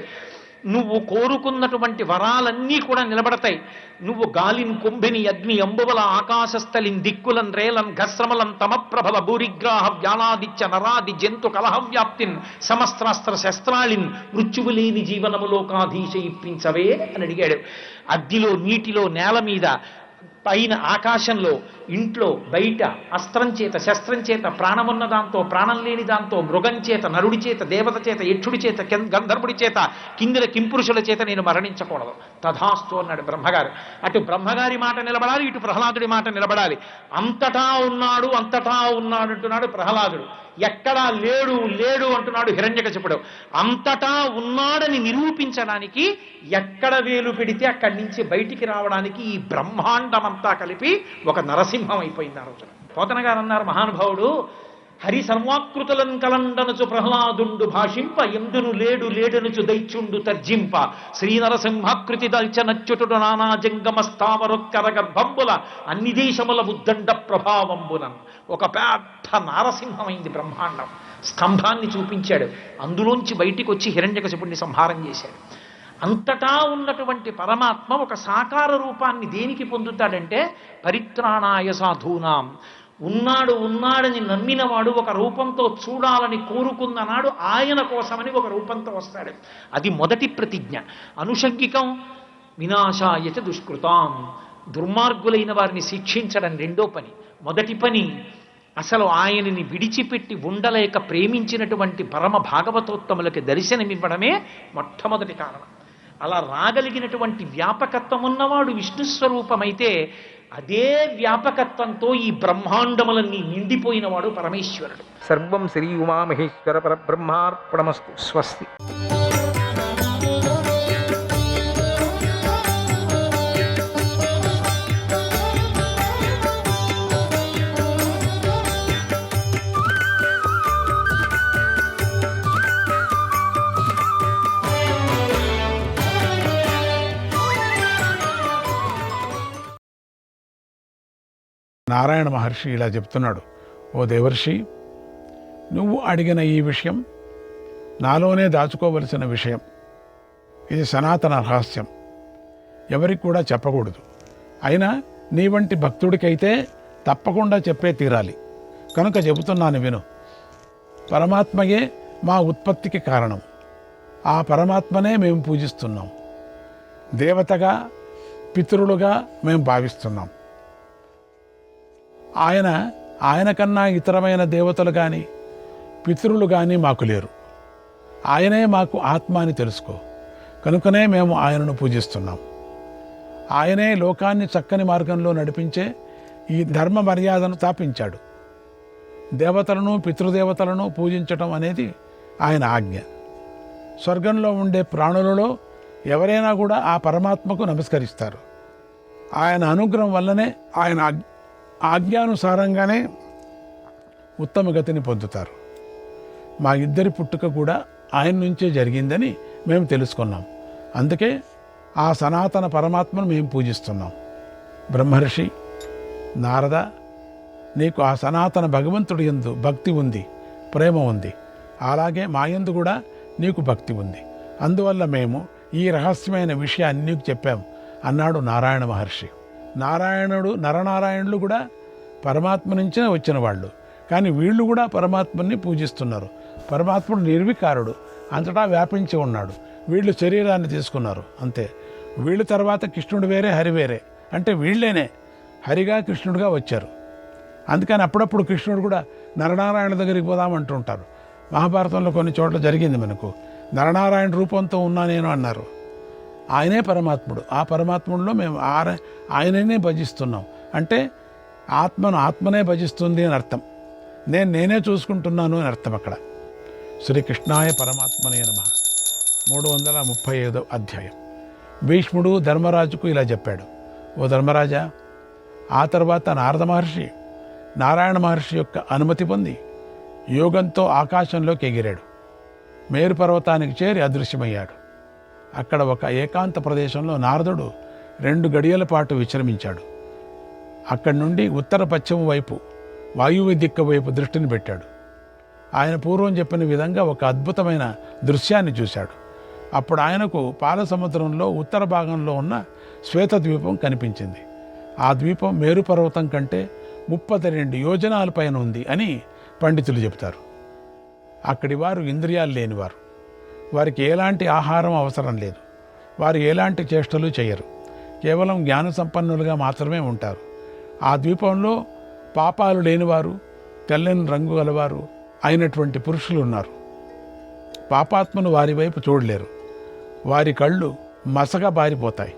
నువ్వు కోరుకున్నటువంటి వరాలన్నీ కూడా నిలబడతాయి. నువ్వు గాలిన్ కుంభిని అగ్ని అంబువల ఆకాశస్థలిన్ దిక్కులన్ రేలన్ ఘస్రమలం తమప్రభల భూరిగ్రాహ వ్యాలాదిత్య నరాది జంతు కలహవ్యాప్తిన్ సమస్త్రాస్త్ర శస్త్రాళిన్ మృత్యువు లేని జీవనములోకాధీశ ఇప్పించవే అని అడిగాడు. అగ్నిలో, నీటిలో, నేల మీద, పైన ఆకాశంలో, ఇంట్లో, బయట, అస్త్రం చేత, శస్త్రం చేత, ప్రాణమున్న దాంతో, ప్రాణం లేని దాంతో, మృగం చేత, నరుడి చేత, దేవత చేత, యక్షుడి చేత, గంధర్వుడి చేత, కిందిన కింపురుషుల చేత నేను మరణించకూడదు. తథాస్తు అన్నాడు బ్రహ్మగారు. అటు బ్రహ్మగారి మాట నిలబడాలి, ఇటు ప్రహ్లాదుడి మాట నిలబడాలి. అంతటా ఉన్నాడు, అంతటా ఉన్నాడు అంటున్నాడు ప్రహ్లాదుడు. ఎక్కడా లేడు లేడు అంటున్నాడు హిరణ్యకశిపుడు. అంతటా ఉన్నాడని నిరూపించడానికి ఎక్కడ వేలు పెడితే అక్కడి నుంచి బయటికి రావడానికి ఈ బ్రహ్మాండమంతా కలిపి ఒక నరసింహం అయిపోయింది ఆ రోజున. పోతన గారు అన్నారు మహానుభావుడు, హరి సర్వాకృతులను కలండనుచు ప్రహ్లాదుండు భాషింప ఎందును లేడు లేడనుచు దైత్యుండు తర్జింప శ్రీనరసింహాకృతి దల్చనచ్యుటుడు నానా జంగమ స్థావరొక్కర గర్భంబుల అన్ని దేశముల ఉద్దండ ప్రభావంబునం. ఒక పెద్ద నారసింహమైంది బ్రహ్మాండం. స్తంభాన్ని చూపించాడు, అందులోంచి బయటికి వచ్చి హిరణ్యకశిపుణ్ణి సంహారం చేశాడు. అంతటా ఉన్నటువంటి పరమాత్మ ఒక సాకార రూపాన్ని దేనికి పొందుతాడంటే పరిత్రాణాయ సాధూనాం. ఉన్నాడని నమ్మినవాడు ఒక రూపంతో చూడాలని కోరుకున్ననాడు ఆయన కోసమని ఒక రూపంతో వస్తాడు. అది మొదటి ప్రతిజ్ఞ. అనుషంగికం వినాశాయ చ దుష్కృతాం, దుర్మార్గులైన వారిని శిక్షించడం రెండో పని. మొదటి పని అసలు ఆయనని విడిచిపెట్టి ఉండలేక ప్రేమించినటువంటి పరమ భాగవతోత్తములకి దర్శనమివ్వడమే మొట్టమొదటి కారణం. అలా రాగలిగినటువంటి వ్యాపకత్వం ఉన్నవాడు విష్ణుస్వరూపమైతే అదే వ్యాపకత్వంతో ఈ బ్రహ్మాండములన్నీ నిండిపోయినవాడు పరమేశ్వరుడు. సర్వం శ్రీ ఉమామహేశ్వర పరబ్రహ్మార్పణమస్తు. స్వస్తి. నారాయణ మహర్షి ఇలా చెప్తున్నాడు, ఓ దేవర్షి, నువ్వు అడిగిన ఈ విషయం నాలోనే దాచుకోవలసిన విషయం. ఇది సనాతన రహస్యం, ఎవరికి కూడా చెప్పకూడదు. అయినా నీ వంటి భక్తుడికైతే తప్పకుండా చెప్పే తీరాలి. కనుక చెబుతున్నాను విను. పరమాత్మయే మా ఉత్పత్తికి కారణం. ఆ పరమాత్మనే మేము పూజిస్తున్నాం. దేవతగా, పితరులుగా మేము భావిస్తున్నాం. ఆయన కన్నా ఇతరమైన దేవతలు కానీ పితరులు కానీ మాకు లేరు. ఆయనే మాకు ఆత్మ అని తెలుసుకో. కనుకనే మేము ఆయనను పూజిస్తున్నాం. ఆయనే లోకాన్ని చక్కని మార్గంలో నడిపించే ఈ ధర్మ మర్యాదను స్థాపించాడు. దేవతలను, పితృదేవతలను పూజించటం అనేది ఆయన ఆజ్ఞ. స్వర్గంలో ఉండే ప్రాణులలో ఎవరైనా కూడా ఆ పరమాత్మకు నమస్కరిస్తారు. ఆయన అనుగ్రహం వల్లనే, ఆయన ఆజ్ఞానుసారంగానే ఉత్తమ గతిని పొందుతారు. మా ఇద్దరి పుట్టుక కూడా ఆయన నుంచే జరిగిందని మేము తెలుసుకున్నాం. అందుకే ఆ సనాతన పరమాత్మను మేము పూజిస్తున్నాం. బ్రహ్మర్షి నారద, నీకు ఆ సనాతన భగవంతుడి యందు భక్తి ఉంది, ప్రేమ ఉంది. అలాగే మా యందు కూడా నీకు భక్తి ఉంది. అందువల్ల మేము ఈ రహస్యమైన విషయాన్ని నీకు చెప్పాము అన్నాడు నారాయణ మహర్షి. నరనారాయణులు కూడా పరమాత్మ నుంచే వచ్చిన వాళ్ళు. కానీ వీళ్ళు కూడా పరమాత్మని పూజిస్తున్నారు. పరమాత్ముడు నిర్వికారుడు, అంతటా వ్యాపించి ఉన్నాడు. వీళ్ళు శరీరాన్ని తీసుకున్నారు అంతే. వీళ్ళు తర్వాత కృష్ణుడు వేరే, హరి వేరే. అంటే వీళ్ళేనే హరిగా కృష్ణుడిగా వచ్చారు. అందుకని అప్పుడప్పుడు కృష్ణుడు కూడా నరనారాయణ దగ్గరికి పోదామంటుంటారు. మహాభారతంలో కొన్ని చోట్ల జరిగింది మనకు. నరనారాయణ రూపంతో ఉన్నా నేను అన్నారు. ఆయనే పరమాత్ముడు. ఆ పరమాత్ముడిలో మేము ఆయననే భజిస్తున్నాం. అంటే ఆత్మనే భజిస్తుంది అని అర్థం. నేనే చూసుకుంటున్నాను అని అర్థం అక్కడ. శ్రీకృష్ణాయ పరమాత్మనే నమః. 335వ అధ్యాయం. భీష్ముడు ధర్మరాజుకు ఇలా చెప్పాడు: ఓ ధర్మరాజా, ఆ తర్వాత నారద మహర్షి నారాయణ మహర్షి యొక్క అనుమతి పొంది యోగంతో ఆకాశంలోకి ఎగిరాడు. మేరు పర్వతానికి చేరి అదృశ్యమయ్యాడు. అక్కడ ఒక ఏకాంత ప్రదేశంలో నారదుడు 2 గడియల పాటు విశ్రమించాడు. అక్కడి నుండి ఉత్తర పశ్చిమ వైపు, వాయువ్య దిక్కు వైపు దృష్టిని పెట్టాడు. ఆయన పూర్వం చెప్పిన విధంగా ఒక అద్భుతమైన దృశ్యాన్ని చూశాడు. అప్పుడు ఆయనకు పాల సముద్రంలో ఉత్తర భాగంలో ఉన్న శ్వేత ద్వీపం కనిపించింది. ఆ ద్వీపం మేరు పర్వతం కంటే 32 యోజనాల పైన ఉంది అని పండితులు చెబుతారు. అక్కడి వారు ఇంద్రియాలు లేనివారు. వారికి ఎలాంటి ఆహారం అవసరం లేదు. వారు ఎలాంటి చేష్టలు చేయరు. కేవలం జ్ఞాన సంపన్నులుగా మాత్రమే ఉంటారు. ఆ ద్వీపంలో పాపాలు లేనివారు, తెల్లని రంగు గలవారు అయినటువంటి పురుషులు ఉన్నారు. పాపాత్మను వారి వైపు చూడలేరు. వారి కళ్ళు మసక బారిపోతాయి.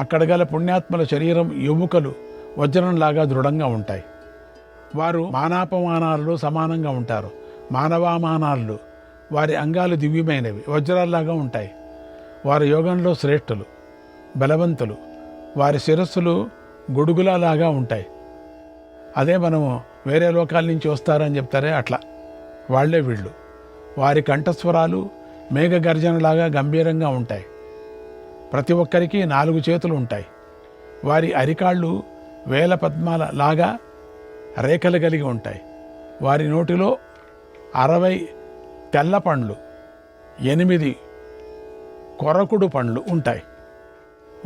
అక్కడ గల పుణ్యాత్మల శరీరం ఎముకలు వజ్రంలాగా దృఢంగా ఉంటాయి. వారు మానాపమానాల్లో సమానంగా ఉంటారు. మానవామానాల్లో వారి అంగాలు దివ్యమైనవి, వజ్రాల్లాగా ఉంటాయి. వారి యోగంలో శ్రేష్ఠులు, బలవంతులు. వారి శిరస్సులు గొడుగులలాగా ఉంటాయి. అదే మనము వేరే లోకాల నుంచి వస్తారని చెప్తారే, అట్లా వాళ్లే వీళ్ళు. వారి కంఠస్వరాలు మేఘ గర్జనలాగా గంభీరంగా ఉంటాయి. ప్రతి ఒక్కరికి 4 చేతులు ఉంటాయి. వారి అరికాళ్ళు వేల పద్మాల లాగా రేఖలు కలిగి ఉంటాయి. వారి నోటిలో 60 తెల్ల పండ్లు, 8 కొరకుడు పండ్లు ఉంటాయి.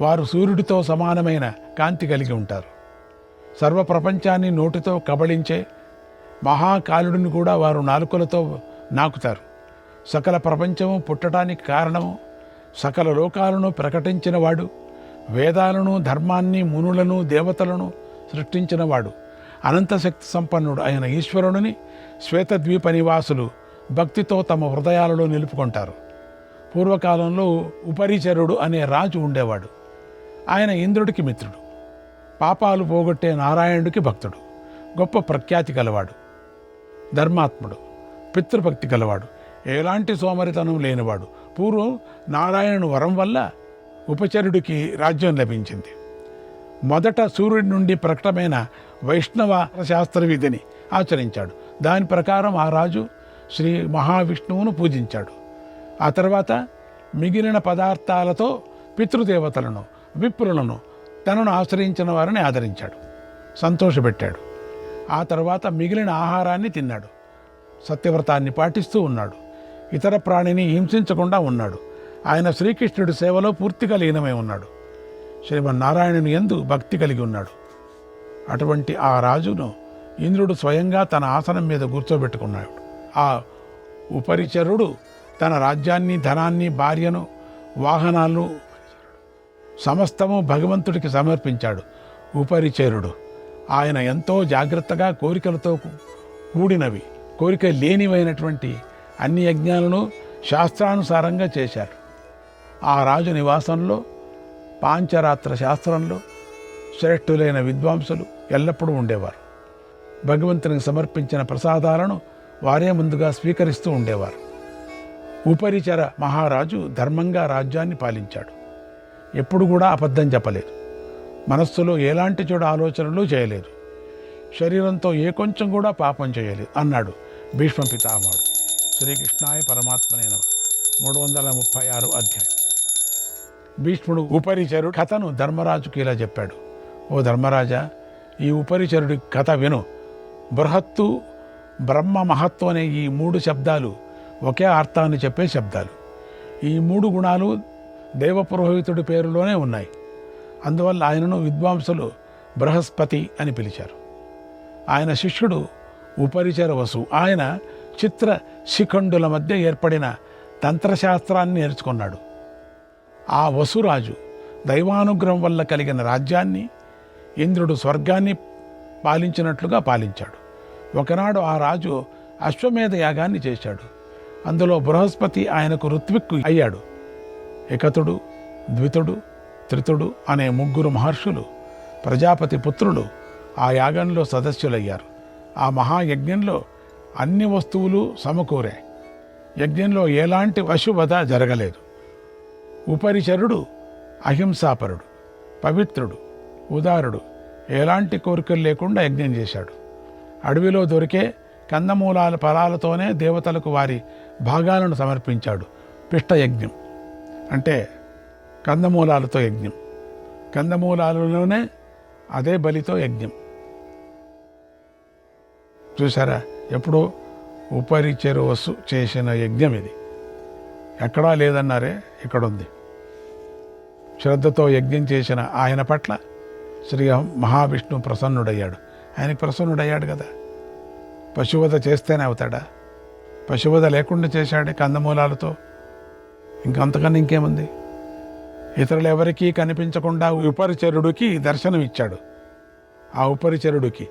వారు సూర్యుడితో సమానమైన కాంతి కలిగి ఉంటారు. సర్వ ప్రపంచాన్ని నోటితో కబళించే మహాకాలుడిని కూడా వారు నాలుకలతో నాకుతారు. సకల ప్రపంచము పుట్టడానికి కారణము, సకల లోకాలను ప్రకటించినవాడు, వేదాలను, ధర్మాన్ని, మునులను, దేవతలను సృష్టించినవాడు, అనంతశక్తి సంపన్నుడు అయిన ఈశ్వరుడిని శ్వేతద్వీప నివాసులు భక్తితో తమ హృదయాలలో నిలుపుకుంటారు. పూర్వకాలంలో ఉపరిచరుడు అనే రాజు ఉండేవాడు. ఆయన ఇంద్రుడికి మిత్రుడు, పాపాలు పోగొట్టే నారాయణుడికి భక్తుడు, గొప్ప ప్రఖ్యాతి గలవాడు, ధర్మాత్ముడు, పితృభక్తి గలవాడు, ఎలాంటి సోమరితనం లేనివాడు. పూర్వం నారాయణుని వరం వల్ల ఉపచరుడికి రాజ్యం లభించింది. మొదట సూర్యుడి నుండి ప్రకటమైన వైష్ణవ శాస్త్ర విధిని ఆచరించాడు. దాని ప్రకారం ఆ రాజు శ్రీ మహావిష్ణువును పూజించాడు. ఆ తర్వాత మిగిలిన పదార్థాలతో పితృదేవతలను, విప్రులను, తనను ఆశ్రయించిన వారిని ఆదరించాడు, సంతోషపెట్టాడు. ఆ తర్వాత మిగిలిన ఆహారాన్ని తిన్నాడు. సత్యవ్రతాన్ని పాటిస్తూ ఉన్నాడు. ఇతర ప్రాణిని హింసించకుండా ఉన్నాడు. ఆయన శ్రీకృష్ణుడి సేవలో పూర్తిగా లీనమై ఉన్నాడు. శ్రీమన్నారాయణుని యందు భక్తి కలిగి ఉన్నాడు. అటువంటి ఆ రాజును ఇంద్రుడు స్వయంగా తన ఆసనం మీద కూర్చోబెట్టుకున్నాడు. ఆ ఉపరిచరుడు తన రాజ్యాన్ని, ధనాన్ని, భార్యను, వాహనాలు సమస్తము భగవంతుడికి సమర్పించాడు. ఉపరిచరుడు ఆయన ఎంతో జాగ్రత్తగా కోరికలతో కూడినవి, కోరిక లేనివైనటువంటి అన్ని యజ్ఞాలను శాస్త్రానుసారంగా చేశారు. ఆ రాజు నివాసంలో పాంచరాత్ర శాస్త్రంలో శ్రేష్ఠులైన విద్వాంసులు ఎల్లప్పుడూ ఉండేవారు. భగవంతునికి సమర్పించిన ప్రసాదాలను వారే ముందుగా స్వీకరిస్తూ ఉండేవారు. ఉపరిచర మహారాజు ధర్మంగా రాజ్యాన్ని పాలించాడు. ఎప్పుడు కూడా అబద్ధం చెప్పలేదు. మనస్సులో ఎలాంటి చెడు ఆలోచనలు చేయలేదు. శరీరంతో ఏ కొంచెం కూడా పాపం చేయలేదు అన్నాడు భీష్మ పితామహుడు. శ్రీకృష్ణాయ పరమాత్మనే నమః. 336 అధ్యాయం. భీష్ముడు ఉపరిచరుడు కథను ధర్మరాజుకి ఇలా చెప్పాడు. ఓ ధర్మరాజా, ఈ ఉపరిచరుడి కథ విను. బృహత్తు, బ్రహ్మ, మహత్తు అనే ఈ 3 శబ్దాలు ఒకే అర్థాన్ని చెప్పే శబ్దాలు. ఈ 3 గుణాలు దేవపురోహితుడి పేరులోనే ఉన్నాయి. అందువల్ల ఆయనను విద్వాంసులు బృహస్పతి అని పిలిచారు. ఆయన శిష్యుడు ఉపరిచర వసు. ఆయన చిత్ర శిఖండుల మధ్య ఏర్పడిన తంత్రశాస్త్రాన్ని నేర్చుకున్నాడు. ఆ వసురాజు దైవానుగ్రహం వల్ల కలిగిన రాజ్యాన్ని ఇంద్రుడు స్వర్గాన్ని పాలించినట్లుగా పాలించాడు. ఒకనాడు ఆ రాజు అశ్వమేధ యాగాన్ని చేశాడు. అందులో బృహస్పతి ఆయనకు ఋత్విక్కు అయ్యాడు. ఏకతుడు, ద్వితుడు, త్రితుడు అనే 3 మహర్షులు ప్రజాపతి పుత్రులు ఆ యాగంలో సదస్యులయ్యారు. ఆ మహాయజ్ఞంలో అన్ని వస్తువులు సమకూరాయి. యజ్ఞంలో ఎలాంటి అశుభత జరగలేదు. ఉపరిచరుడు అహింసాపరుడు, పవిత్రుడు, ఉదారుడు, ఎలాంటి కోరికలు లేకుండా యజ్ఞం చేశాడు. అడవిలో దొరికే కందమూలాల ఫలాలతోనే దేవతలకు వారి భాగాలను సమర్పించాడు. పిష్టయజ్ఞం అంటే కందమూలాలతో యజ్ఞం. కందమూలాలలోనే అదే బలితో యజ్ఞం. చూసారా, ఎప్పుడో ఉపరిచరు వసు చేసిన యజ్ఞం ఇది. ఎక్కడా లేదన్నారే, ఇక్కడుంది. శ్రద్ధతో యజ్ఞం చేసిన ఆయన పట్ల శ్రీ మహావిష్ణు ప్రసన్నుడయ్యాడు. ఆయనకి ప్రసన్నుడయ్యాడు కదా. పశువధ చేస్తేనే అవుతాడా? పశువధ లేకుండా చేశాడే కందమూలాలతో. ఇంకంతకన్నా ఇంకేముంది? ఇతరులు ఎవరికీ కనిపించకుండా ఉపరిచరుడికి దర్శనం ఇచ్చాడు. ఆ ఉపరిచరుడికి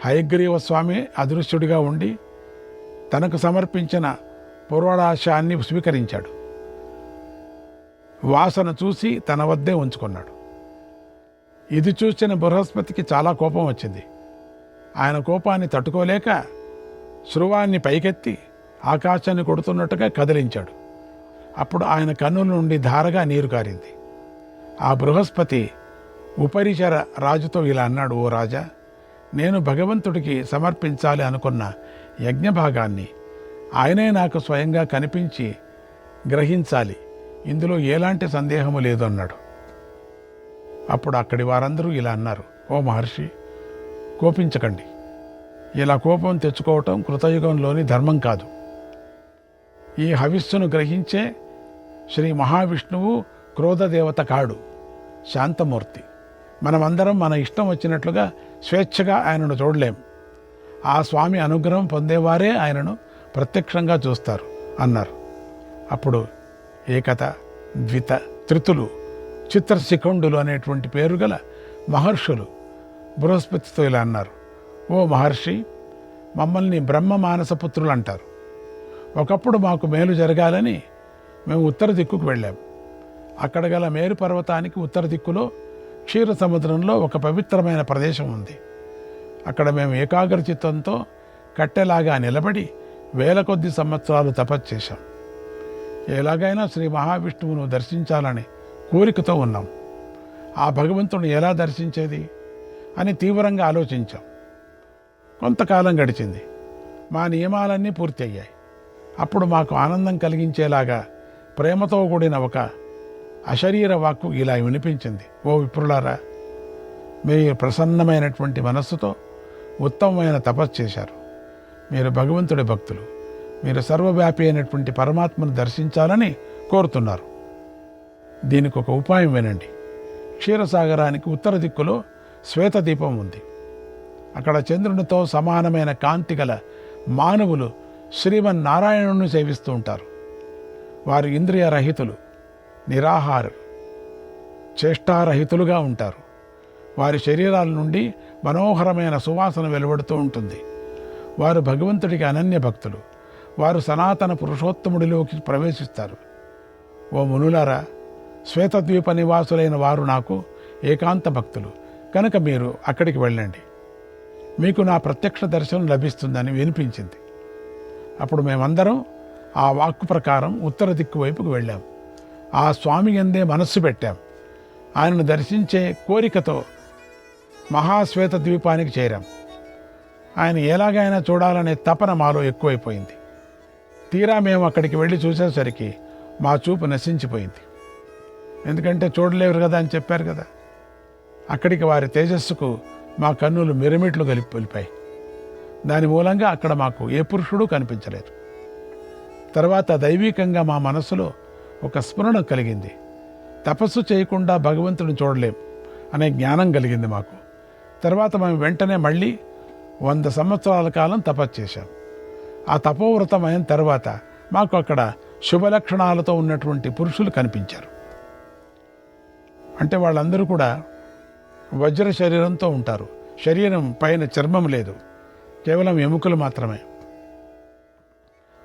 హయగ్రీవ స్వామి అదృశ్యుడిగా ఉండి తనకు సమర్పించిన పూర్వడాశాన్ని స్వీకరించాడు. వాసన చూసి తన వద్దే ఉంచుకున్నాడు. ఇది చూసిన బృహస్పతికి చాలా కోపం వచ్చింది. ఆయన కోపాన్ని తట్టుకోలేక శృవాన్ని పైకెత్తి ఆకాశాన్ని కొడుతున్నట్టుగా కదిలించాడు. అప్పుడు ఆయన కన్నుల నుండి ధారగా నీరు కారింది. ఆ బృహస్పతి ఉపరిచర రాజుతో ఇలా అన్నాడు, ఓ రాజా, నేను భగవంతుడికి సమర్పించాలి అనుకున్న యజ్ఞభాగాన్ని ఆయనే నాకు స్వయంగా కనిపించి గ్రహించాలి. ఇందులో ఎలాంటి సందేహము లేదు అన్నాడు. అప్పుడు అక్కడి వారందరూ ఇలా అన్నారు, ఓ మహర్షి, కోపించకండి. ఇలా కోపం తెచ్చుకోవటం కృతయుగంలోని ధర్మం కాదు. ఈ హవిస్సును గ్రహించే శ్రీ మహావిష్ణువు క్రోధదేవత కాడు, శాంతమూర్తి. మనమందరం మన ఇష్టం వచ్చినట్లుగా స్వేచ్ఛగా ఆయనను చూడలేం. ఆ స్వామి అనుగ్రహం పొందేవారే ఆయనను ప్రత్యక్షంగా చూస్తారు అన్నారు. అప్పుడు ఏకత, ద్విత, త్రితులు, చిత్రశిఖండులు అనేటువంటి పేరు గల మహర్షులు బృహస్పతితో ఇలా అన్నారు, ఓ మహర్షి, మమ్మల్ని బ్రహ్మ మానసపుత్రులు అంటారు. ఒకప్పుడు మాకు మేలు జరగాలని మేము ఉత్తర దిక్కుకు వెళ్ళాం. అక్కడ గల మేరు పర్వతానికి ఉత్తర దిక్కులో క్షీర సముద్రంలో ఒక పవిత్రమైన ప్రదేశం ఉంది. అక్కడ మేము ఏకాగ్రచిత్తంతో కట్టెలాగా నిలబడి 1000 కొద్ది సంవత్సరాలు తపస్సు చేశాం. ఎలాగైనా శ్రీ మహావిష్ణువును దర్శించాలని కోరికతో ఉన్నాం. ఆ భగవంతుని ఎలా దర్శించేది అని తీవ్రంగా ఆలోచించాం. కొంతకాలం గడిచింది. మా నియమాలన్నీ పూర్తి అయ్యాయి. అప్పుడు మాకు ఆనందం కలిగించేలాగా ప్రేమతో కూడిన ఒక అశరీర వాక్కు ఇలా వినిపించింది, ఓ విప్రులారా, మీరు ప్రసన్నమైనటువంటి మనస్సుతో ఉత్తమమైన తపస్సు చేశారు. మీరు భగవంతుడి భక్తులు. మీరు సర్వవ్యాపి అయినటువంటి పరమాత్మను దర్శించాలని కోరుతున్నారు. దీనికి ఒక ఉపాయం వినండి. క్షీరసాగరానికి ఉత్తర దిక్కులో శ్వేతదీపం ఉంది. అక్కడ చంద్రునితో సమానమైన కాంతి గల మానవులు శ్రీమన్నారాయణుని సేవిస్తూ ఉంటారు. వారు ఇంద్రియ రహితులు, నిరాహారు, చేష్టారహితులుగా ఉంటారు. వారి శరీరాల నుండి మనోహరమైన సువాసన వెలువడుతూ ఉంటుంది. వారు భగవంతుడికి అనన్య భక్తులు. వారు సనాతన పురుషోత్తముడిలోకి ప్రవేశిస్తారు. ఓ మునులారా, శ్వేతద్వీప నివాసులైన వారు నాకు ఏకాంత భక్తులు కనుక మీరు అక్కడికి వెళ్ళండి. మీకు నా ప్రత్యక్ష దర్శనం లభిస్తుందని వినిపించింది. అప్పుడు మేమందరం ఆ వాక్కు ప్రకారం ఉత్తర దిక్కు వైపుకు వెళ్ళాం. ఆ స్వామి యందే మనస్సు పెట్టాం. ఆయనను దర్శించే కోరికతో మహాశ్వేత ద్వీపానికి చేరాం. ఆయన ఎలాగైనా చూడాలనే తపన మాలో ఎక్కువైపోయింది. తీరా మేము అక్కడికి వెళ్ళి చూసేసరికి మా చూపు నశించిపోయింది. ఎందుకంటే చూడలేరు కదా అని చెప్పారు కదా. అక్కడికి వారి తేజస్సుకు మా కన్నులు మిరమిట్లు వెళ్ళిపోయాయి. దాని మూలంగా అక్కడ మాకు ఏ పురుషుడు కనిపించలేదు. తర్వాత దైవీకంగా మా మనసులో ఒక స్మరణ కలిగింది. తపస్సు చేయకుండా భగవంతుడిని చూడలేం అనే జ్ఞానం కలిగింది మాకు. తర్వాత మేము వెంటనే మళ్ళీ 100 సంవత్సరాల కాలం తపస్సు చేశాం. ఆ తపోవ్రతం అయిన తర్వాత మాకు అక్కడ శుభలక్షణాలతో ఉన్నటువంటి పురుషులు కనిపించారు. అంటే వాళ్ళందరూ కూడా వజ్ర శరీరంతో ఉంటారు. శరీరం పైన చర్మం లేదు, కేవలం ఎముకలు మాత్రమే.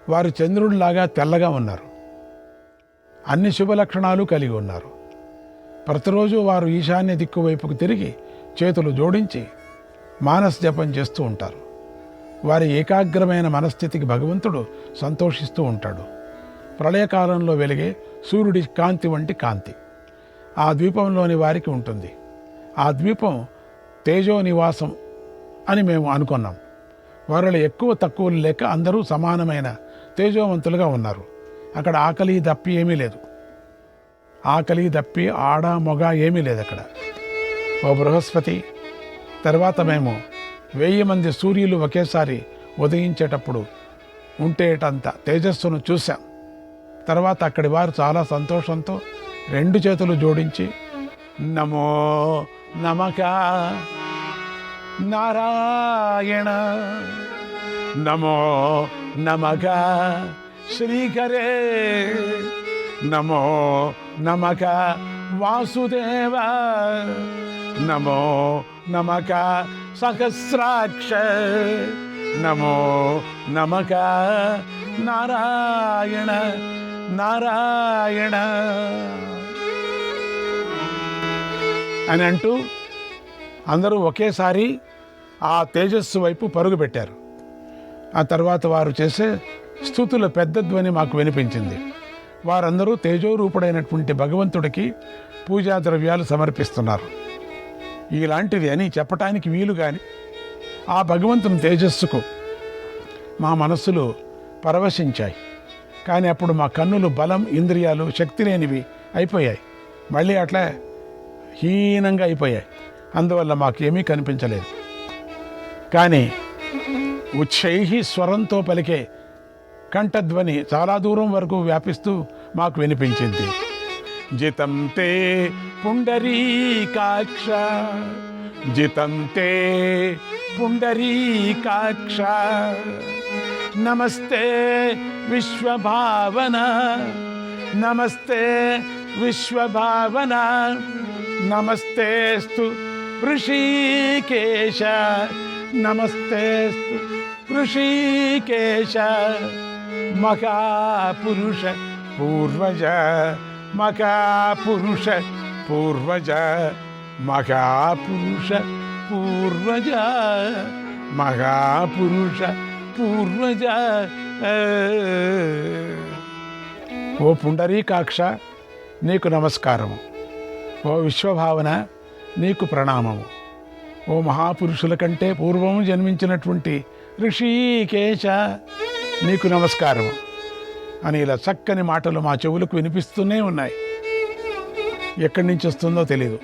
వారు చంద్రుడిలాగా తెల్లగా ఉన్నారు. అన్ని శుభలక్షణాలు కలిగి ఉన్నారు. ప్రతిరోజు వారు ఈశాన్య దిక్కు వైపుకు తిరిగి చేతులు జోడించి మానస జపం చేస్తూ ఉంటారు. వారి ఏకాగ్రమైన మనస్థితికి భగవంతుడు సంతోషిస్తూ ఉంటాడు. ప్రళయకాలంలో వెలిగే సూర్యుడి కాంతి వంటి కాంతి ఆ ద్వీపంలోని వారికి ఉంటుంది. ఆ ద్వీపం తేజో నివాసం అని మేము అనుకున్నాం. వారిలో ఎక్కువ తక్కువలు లేక అందరూ సమానమైన తేజోవంతులుగా ఉన్నారు. అక్కడ ఆకలి దప్పి ఏమీ లేదు. ఆకలి దప్పి ఆడ మొగ ఏమీ లేదు అక్కడ. ఓ బృహస్పతి, తర్వాత మేము 1000 మంది సూర్యులు ఒకేసారి ఉదయించేటప్పుడు ఉంటేటంత తేజస్సును చూశాం. తర్వాత అక్కడి వారు చాలా సంతోషంతో 2 చేతులు జోడించి నమో నమక నారాయణ, నమో నమక శ్రీకరే, నమో నమక వాసుదేవ, నమో నమక సహస్రాక్ష, నమో నమక నారాయణ నారాయణ అని అంటూ అందరూ ఒకేసారి ఆ తేజస్సు వైపు పరుగు పెట్టారు. ఆ తర్వాత వారు చేసే స్తుతుల పెద్ద ధ్వని మాకు వినిపించింది. వారందరూ తేజోరూపుడైనటువంటి భగవంతుడికి పూజా ద్రవ్యాలు సమర్పిస్తున్నారు. ఇలాంటిది అని చెప్పటానికి వీలు కానీ ఆ భగవంతుని తేజస్సుకు మా మనస్సులు పరవశించాయి. కానీ అప్పుడు మా కన్నులు బలం, ఇంద్రియాలు శక్తి లేనివి అయిపోయాయి. మళ్ళీ అట్లా హీనంగా అయిపోయాయి. అందువల్ల మాకేమీ కనిపించలేదు. కానీ ఉచ్చైహి స్వరంతో పలికే కంఠధ్వని చాలా దూరం వరకు వ్యాపిస్తూ మాకు వినిపించింది. జితం తే పుండరీకాక్ష, జితం తే పుండరీకాక్ష, నమస్తే విశ్వభావన, నమస్తే విశ్వభావన, నమస్తేస్తు ఋషికేశ, నమస్తేస్తు ఋషికేశ, మహాపురుష పూర్వజ, మహాపురుష పూర్వజ, మహాపురుష పూర్వజ, మహాపురుష పూర్వజ. ఓ పుండరీకాక్ష, నీకు నమస్కారము. ఓ విశ్వభావన, నీకు ప్రణామము. ఓ మహాపురుషుల కంటే పూర్వము జన్మించినటువంటి ఋషికేశ, నీకు నమస్కారము అని ఇలా చక్కని మాటలు మా చెవులకు వినిపిస్తూనే ఉన్నాయి. ఎక్కడి నుంచి వస్తుందో తెలియదు.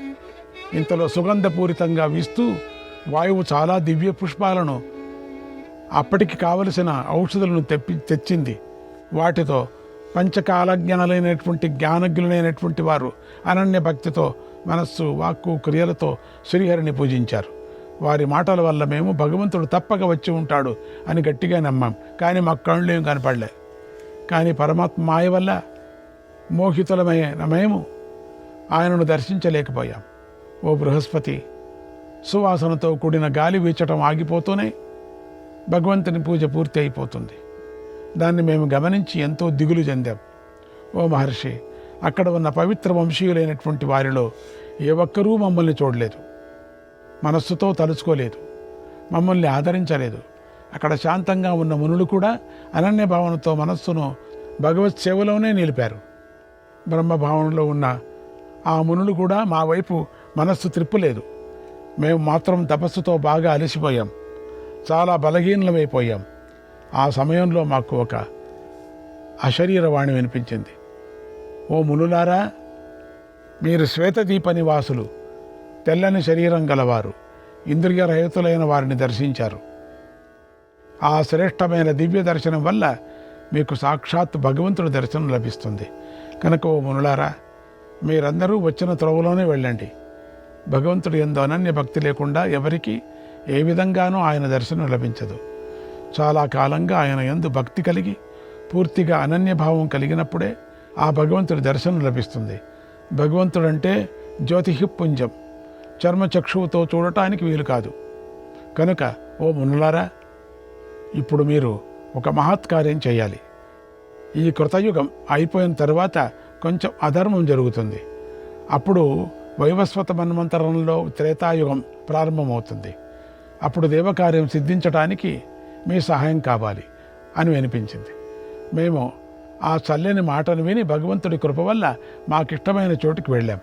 ఇంతలో సుగంధపూరితంగా వీస్తూ వాయువు చాలా దివ్య పుష్పాలను, అప్పటికి కావలసిన ఔషధులను తెచ్చింది. వాటితో పంచకాలజ్ఞానులైనటువంటి జ్ఞానజ్ఞులైనటువంటి వారు అనన్య భక్తితో మనస్సు, వాక్కు, క్రియలతో శ్రీహరిని పూజించారు. వారి మాటల వల్ల మేము భగవంతుడు తప్పక వచ్చి ఉంటాడు అని గట్టిగా నమ్మాం. కానీ మాకు కళ్ళు ఏం కనపడలే. కానీ పరమాత్మ మాయ వల్ల మోహితులమైన మేము ఆయనను దర్శించలేకపోయాం. ఓ బృహస్పతి, సువాసనతో కూడిన గాలి వీచటం ఆగిపోతూనే భగవంతుని పూజ పూర్తి అయిపోతుంది. దాన్ని మేము గమనించి ఎంతో దిగులు చెందాం. ఓ మహర్షి, అక్కడ ఉన్న పవిత్ర వంశీయులైనటువంటి వారిలో ఏ ఒక్కరూ మమ్మల్ని చూడలేదు, మనస్సుతో తలుచుకోలేదు, మమ్మల్ని ఆదరించలేదు. అక్కడ శాంతంగా ఉన్న మునులు కూడా అనన్య భావనతో మనస్సును భగవత్ సేవలోనే నిలిపారు. బ్రహ్మభావనలో ఉన్న ఆ మునులు కూడా మా వైపు మనస్సు త్రిప్పులేదు. మేము మాత్రం తపస్సుతో బాగా అలసిపోయాం, చాలా బలహీనమైపోయాం. ఆ సమయంలో మాకు ఒక అశరీరవాణి వినిపించింది. ఓ మునులారా, మీరు శ్వేతదీప నివాసులు, తెల్లని శరీరం గలవారు, ఇంద్రియ రహితులైన వారిని దర్శించారు. ఆ శ్రేష్టమైన దివ్య దర్శనం వల్ల మీకు సాక్షాత్ భగవంతుడి దర్శనం లభిస్తుంది. కనుక ఓ మునులారా, మీరందరూ వచ్చిన త్రోవలోనే వెళ్ళండి. భగవంతుడి యందు అనన్య భక్తి లేకుండా ఎవరికి ఏ విధంగానూ ఆయన దర్శనం లభించదు. చాలా కాలంగా ఆయన యందు భక్తి కలిగి పూర్తిగా అనన్యభావం కలిగినప్పుడే ఆ భగవంతుడి దర్శనం లభిస్తుంది. భగవంతుడంటే జ్యోతిఃపుంజం, చర్మచక్షువుతో చూడటానికి వీలు కాదు. కనుక ఓ మునులారా, ఇప్పుడు మీరు ఒక మహత్కార్యం చేయాలి. ఈ కృతయుగం అయిపోయిన తర్వాత కొంచెం అధర్మం జరుగుతుంది. అప్పుడు వైవస్వత మన్వంతరంలో త్రేతాయుగం ప్రారంభమవుతుంది. అప్పుడు దేవకార్యం సిద్ధించడానికి మీ సహాయం కావాలి అని వినిపించింది. మేము ఆ చల్లని మాటను విని భగవంతుడి కృప వల్ల మాకిష్టమైన చోటుకి వెళ్ళాం.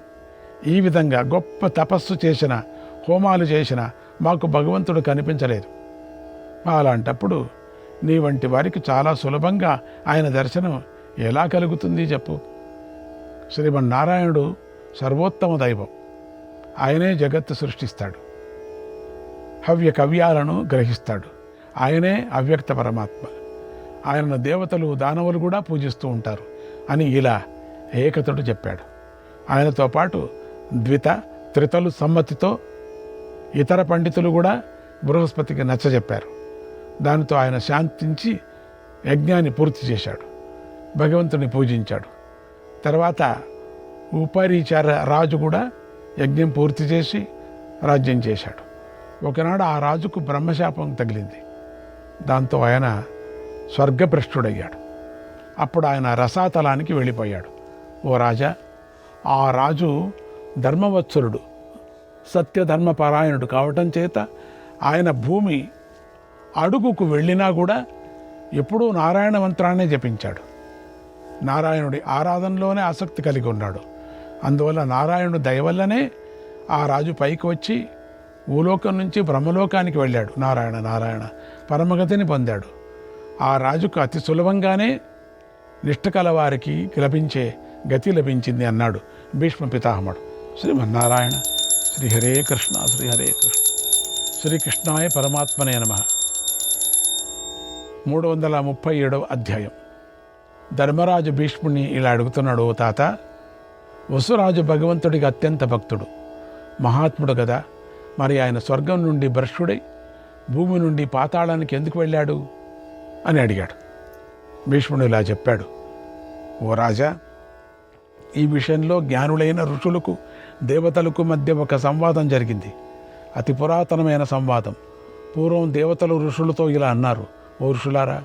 ఈ విధంగా గొప్ప తపస్సు చేసిన, హోమాలు చేసిన మాకు భగవంతుడు కనిపించలేదు. అలాంటప్పుడు నీ వంటి వారికి చాలా సులభంగా ఆయన దర్శనం ఎలా కలుగుతుంది చెప్పు? శ్రీమన్నారాయణుడు సర్వోత్తమ దైవం. ఆయనే జగత్తు సృష్టిస్తాడు, హవ్య కవ్యాలను గ్రహిస్తాడు. ఆయనే అవ్యక్త పరమాత్మ. ఆయనను దేవతలు, దానవులు కూడా పూజిస్తూ ఉంటారు అని ఇలా ఏకతుడు చెప్పాడు. ఆయనతో పాటు ద్విత, త్రితలు సమ్మతితో ఇతర పండితులు కూడా బృహస్పతికి నచ్చజెప్పారు. దానితో ఆయన శాంతించి యజ్ఞాన్ని పూర్తి చేశాడు, భగవంతుని పూజించాడు. తర్వాత ఉపరిచార రాజు కూడా యజ్ఞం పూర్తి చేసి రాజ్యం చేశాడు. ఒకనాడు ఆ రాజుకు బ్రహ్మశాపం తగిలింది. దాంతో ఆయన స్వర్గభ్రష్టుడయ్యాడు. అప్పుడు ఆయన రసాతలానికి వెళ్ళిపోయాడు. ఓ రాజా, ఆ రాజు ధర్మవత్సరుడు, సత్యధర్మపరాయణుడు కావటం చేత ఆయన భూమి అడుగుకు వెళ్ళినా కూడా ఎప్పుడూ నారాయణ మంత్రాన్నే జపించాడు. నారాయణుడి ఆరాధనలోనే ఆసక్తి కలిగి ఉన్నాడు. అందువల్ల నారాయణుడి దయవల్లనే ఆ రాజు పైకి వచ్చి భూలోకం నుంచి బ్రహ్మలోకానికి వెళ్ళాడు. నారాయణ నారాయణ పరమగతిని పొందాడు. ఆ రాజుకు అతి సులభంగానే నిష్ఠ కలవారికి లభించే గతి లభించింది అన్నాడు భీష్మ పితామహుడు. శ్రీమన్నారాయణ. శ్రీహరే కృష్ణ, శ్రీహరే కృష్ణ. శ్రీకృష్ణాయ పరమాత్మనే నమః. 337వ అధ్యాయం. ధర్మరాజు భీష్ముడిని ఇలా అడుగుతున్నాడు. ఓ తాత, వసురాజు భగవంతుడికి అత్యంత భక్తుడు, మహాత్ముడు కదా. మరి ఆయన స్వర్గం నుండి భ్రష్టుడై భూమి నుండి పాతాళానికి ఎందుకు వెళ్ళాడు అని అడిగాడు. భీష్ముడు ఇలా చెప్పాడు. ఓ రాజా, ఈ విషయంలో జ్ఞానులైన ఋషులకు దేవతలకు మధ్య ఒక సంవాదం జరిగింది. అతి పురాతనమైన సంవాదం. పూర్వం దేవతలు ఋషులతో ఇలా అన్నారు. ఓ ఋషులారా,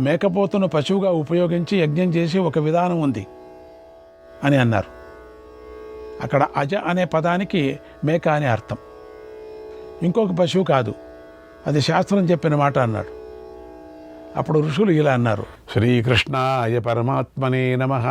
మేకపోతును పశువుగా ఉపయోగించి యజ్ఞం చేసి ఒక విధానం ఉంది అని అన్నారు. అక్కడ అజ అనే పదానికి మేక అనే అర్థం. ఇంకొక పశువు కాదు, అది శాస్త్రం చెప్పిన మాట అన్నాడు. అప్పుడు ఋషులు ఇలా అన్నారు. శ్రీకృష్ణాయ పరమాత్మనే నమః.